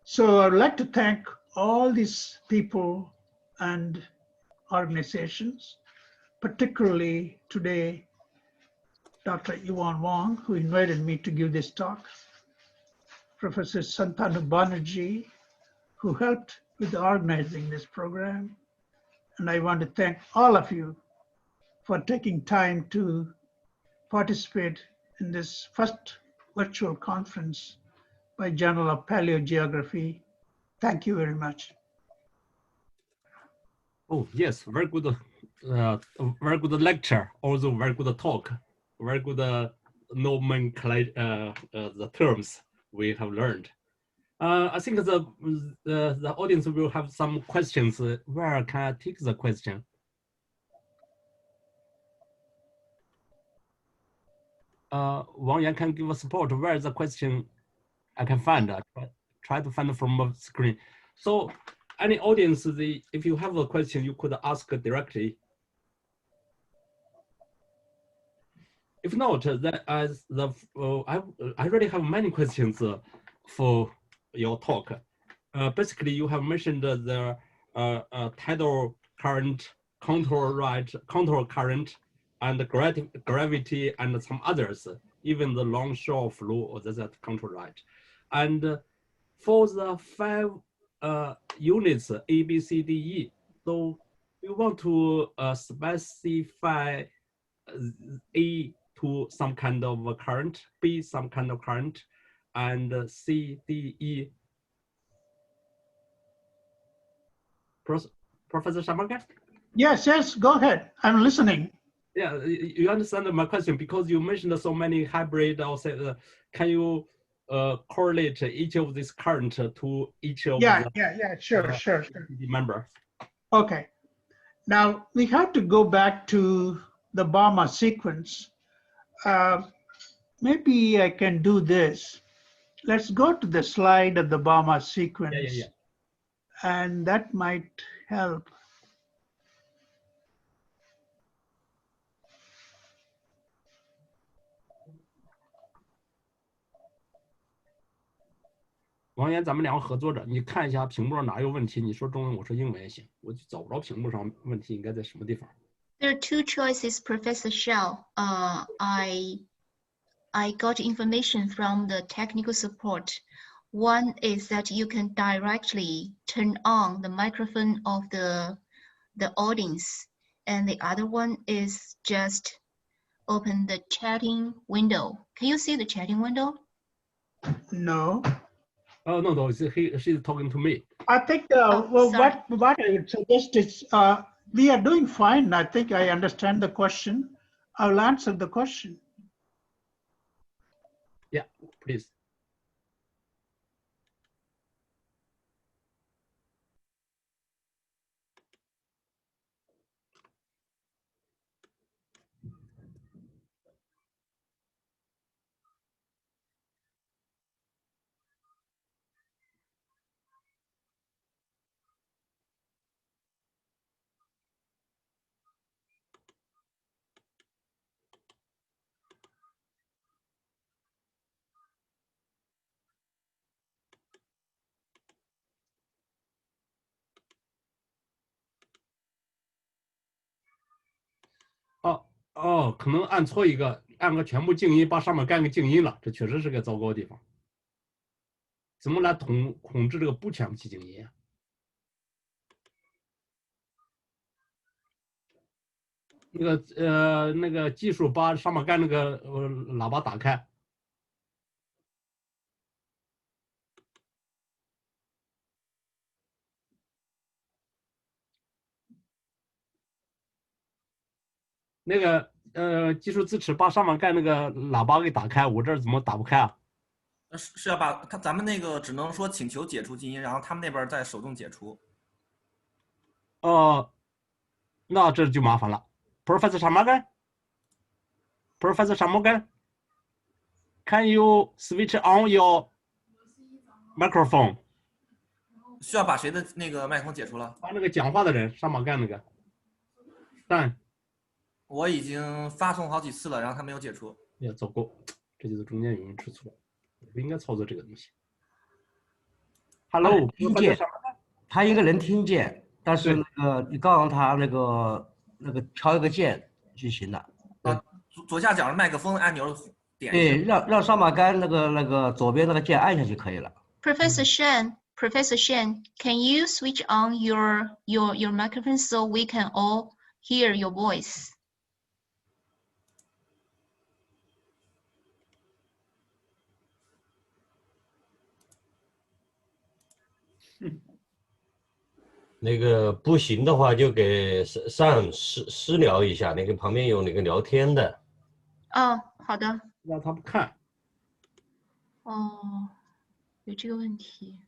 So I'd like to thank all these people and organizations, particularly today, Dr. Yuan Wang, who invited me to give this talk, Professor Santanu Banerjee, who helped with organizing this program. And I want to thank all of you for taking time to participate in this first virtual conference by Journal of Paleogeography. Thank you very much. Oh, yes, very good lecture, also very good talk, very good nomenclature, the terms we have learned. I think the audience will have some questions. Where can I take the question? Wang Yan can give us support. Where is the question I can find? Try to find it from the screen. So any audience, if you have a question, you could ask directly. If not, that as the I already have many questions for your talk. Basically, you have mentioned the tidal current, contour current, and gravity, and some others, even the longshore flow, that's a contour right. And for the 5 units, A, B, C, D, E, so you want to specify A to some kind of current, B some kind of current, and C, D, E. Professor Shanmugam? Yes, go ahead. I'm listening. Yeah, you understand my question because you mentioned so many hybrid. I'll say, can you correlate each of these current to each of the Sure. member? Okay. Now we have to go back to the Bouma sequence. Maybe I can do this. Let's go to the slide of the Bouma sequence. Yeah. And that might help.王岩，咱们两个合作着，你看一下屏幕上哪有问题，你说中文，我说英文也行，我就找不着屏幕上问题应该在什么地方。There are 2 choices, Professor Shao. I got information from the technical support. One is that you can directly turn on the microphone of the audience, and the other one is just open the chatting window. Can you see the chatting window? No. Oh no, she's talking to me. I think what I would suggest is we are doing fine. I think I understand the question. I'll answer the question. Yeah, please.哦，可能按错一个，按个全部静音，把上面干个静音了，这确实是个糟糕的地方。怎么来控制这个不全部去静音啊？那个技术把上面干那个喇叭打开。那个技术支持把上面盖那个喇叭给打开，我这儿怎么打不开啊？是要把咱们那个只能说请求解除静音，然后他们那边再手动解除。那这就麻烦了。Professor Shanmugam, can you switch on your microphone? 需要把谁的那个麦克风解除了？把那个讲话的人上面干那个。但我已经发送好几次了，然后他没有解除。呀，糟糕，这就是中间有人吃醋了，我不应该操作这个东西。Hello，听见，他应该能听见，但是你告诉他那个调一个键就行了。左下角的麦克风按钮点一下。对，让上马杆那个左边那个键按下就可以了。Professor Shan, can you switch on your microphone so we can all hear your voice? 那个不行的话，就给上私聊一下，那个旁边有那个聊天的。哦，好的。让他们看。哦，有这个问题。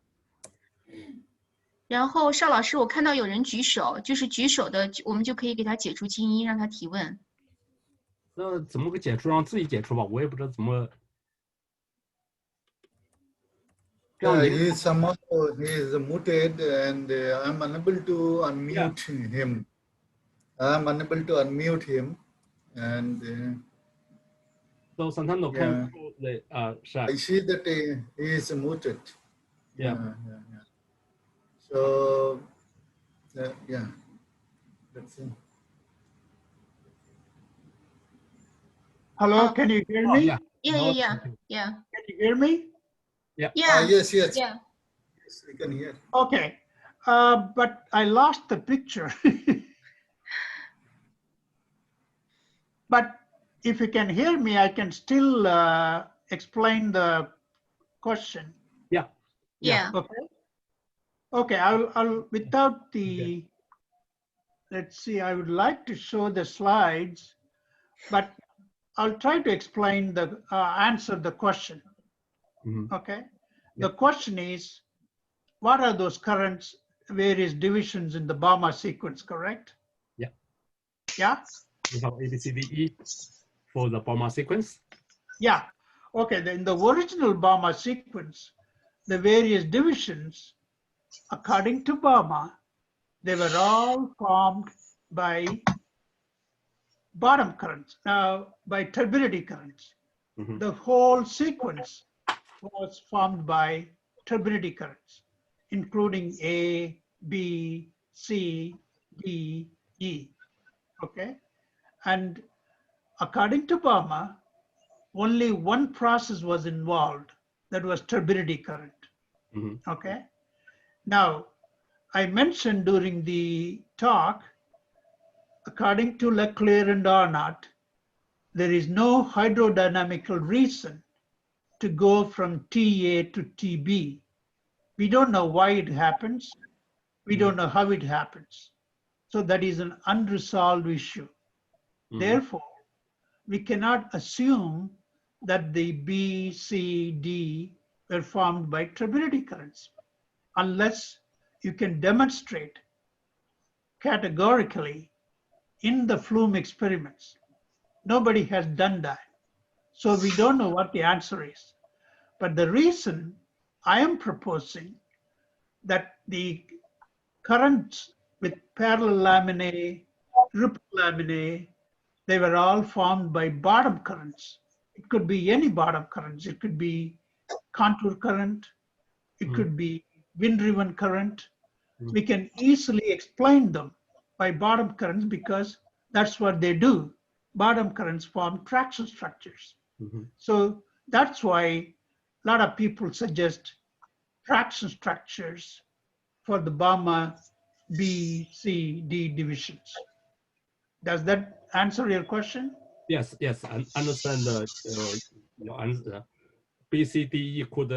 然后邵老师，我看到有人举手，就是举手的，我们就可以给他解除静音，让他提问。那怎么个解除？让自己解除吧，我也不知道怎么。He somehow he is muted, and I'm unable to unmute him. I'm unable to unmute him, and So Santano can put the chat. I see that he is muted. Yeah. So yeah, let's see. Hello, can you hear me? Yeah. Can you hear me? Yeah. Yes. Yeah. Yes, we can hear. Okay, but I lost the picture. But if you can hear me, I can still explain the question. Yeah. Okay, I'll without the, let's see, I would like to show the slides, but I'll try to explain the, answer the question. Okay, the question is, what are those currents, various divisions in the Bouma sequence, correct? Yeah? We have ABCDE for the Bouma sequence. Yeah. Okay, in the original Bouma sequence, the various divisions, according to Bouma, they were all formed by bottom currents, by turbidity currents. The whole sequence was formed by turbidity currents, including A, B, C, D, E. Okay, and according to Bouma, only one process was involved, that was turbidity current. Okay, now I mentioned during the talk, according to Leclerc and Arnott, there is no hydrodynamical reason to go from TA to TB. We don't know why it happens. We don't know how it happens. So that is an unresolved issue. Therefore, we cannot assume that the B, C, D were formed by turbidity currents unless you can demonstrate categorically in the flume experiments. Nobody has done that. So we don't know what the answer is. But the reason I am proposing that the currents with parallel laminae, ripple laminae, they were all formed by bottom currents. It could be any bottom currents. It could be contour current. It could be wind-driven current. We can easily explain them by bottom currents because that's what they do. Bottom currents form traction structures. So that's why a lot of people suggest traction structures for the Bouma B, C, D divisions. Does that answer your question? Yes, I understand your answer. BCDE could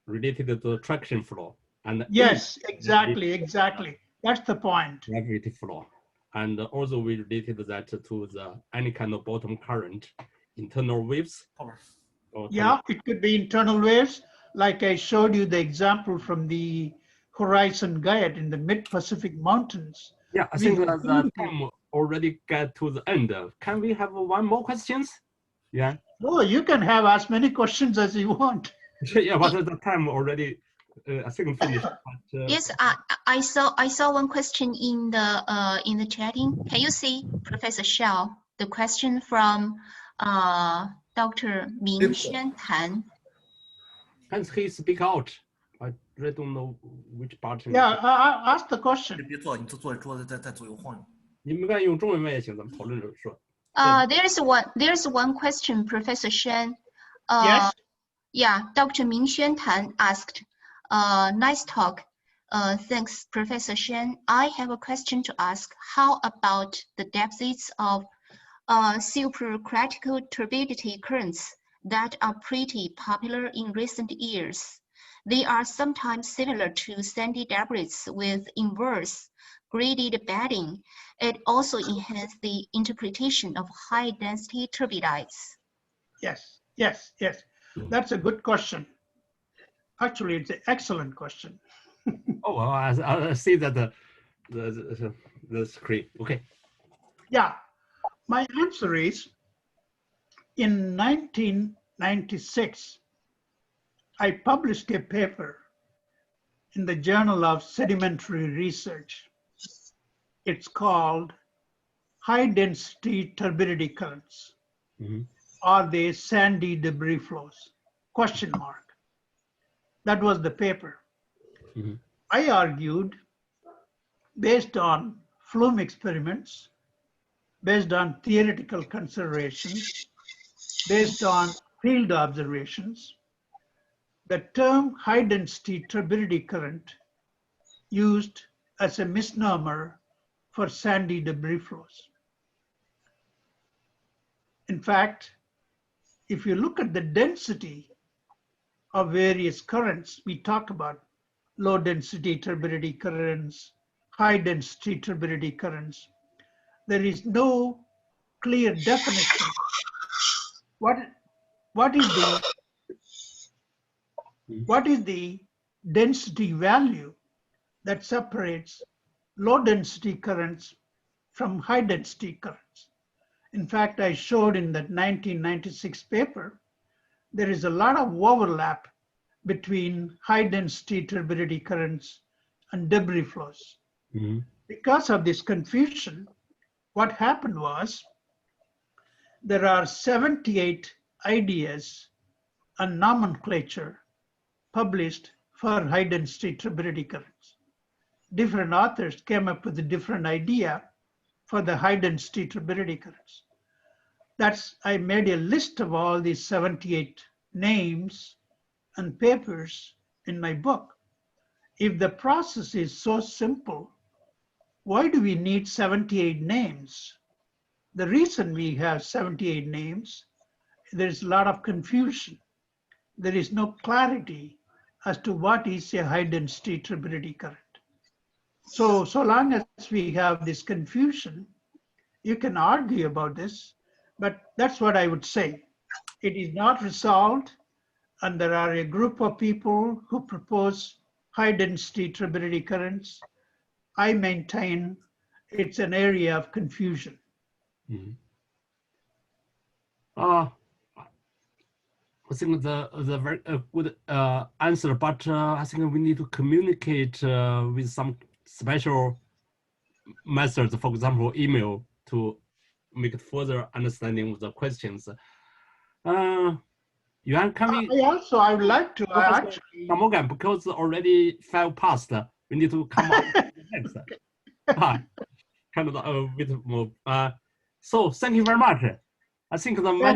related to the traction flow, and yes, exactly. That's the point. Gravity flow, and also we related that to the any kind of bottom current, internal waves. Yeah, it could be internal waves, like I showed you the example from the Horizon Guide in the mid-Pacific Mountains. Yeah, I think the time already get to the end. Can we have one more questions? Yeah. Oh, you can have as many questions as you want. Yeah, but the time already, I think finished. But, Yes, I saw one question in the chatting. Can you see, Professor Xiao, the question from Dr. Ming Xuan Tan? Can he speak out? I really don't know which button. Yeah, ask the question. 别坐，你坐桌子再左右晃悠。你们愿意用中文问也行，咱们讨论着说。There's one question, Professor Shen. Yes. Yeah, Dr. Ming Xuan Tan asked, nice talk. Thanks, Professor Shen. I have a question to ask. How about the deposits of supercritical turbidity currents that are pretty popular in recent years? They are sometimes similar to sandy debris with inverse graded bedding. It also enhances the interpretation of high-density turbidites. Yes. That's a good question. Actually, it's an excellent question. Oh, well, I see that the screen. Okay. Yeah, my answer is in 1996, I published a paper in the Journal of Sedimentary Research. It's called High Density Turbidity Currents. Are they sandy debris flows? Question mark. That was the paper. I argued, based on flume experiments, based on theoretical considerations, based on field observations, the term high density turbidity current used as a misnomer for sandy debris flows. In fact, if you look at the density of various currents, we talk about low density turbidity currents, high density turbidity currents. There is no clear definition. What is the density value that separates low density currents from high density currents? In fact, I showed in that 1996 paper, there is a lot of overlap between high density turbidity currents and debris flows. Because of this confusion, what happened was there are 78 ideas and nomenclature published for high density turbidity currents. Different authors came up with a different idea for the high density turbidity currents. I made a list of all these 78 names and papers in my book. If the process is so simple, why do we need 78 names? The reason we have 78 names, there's a lot of confusion. There is no clarity as to what is a high density turbidity current. So long as we have this confusion, you can argue about this, but that's what I would say. It is not resolved, and there are a group of people who propose high density turbidity currents. I maintain it's an area of confusion. I think the very good answer, but I think we need to communicate with some special methods, for example, email, to make further understanding of the questions. Yuan, can we? I would like to actually. Shanmugam, because already 5 past, we need to come up next. Kind of a bit more. So thank you very much. I think the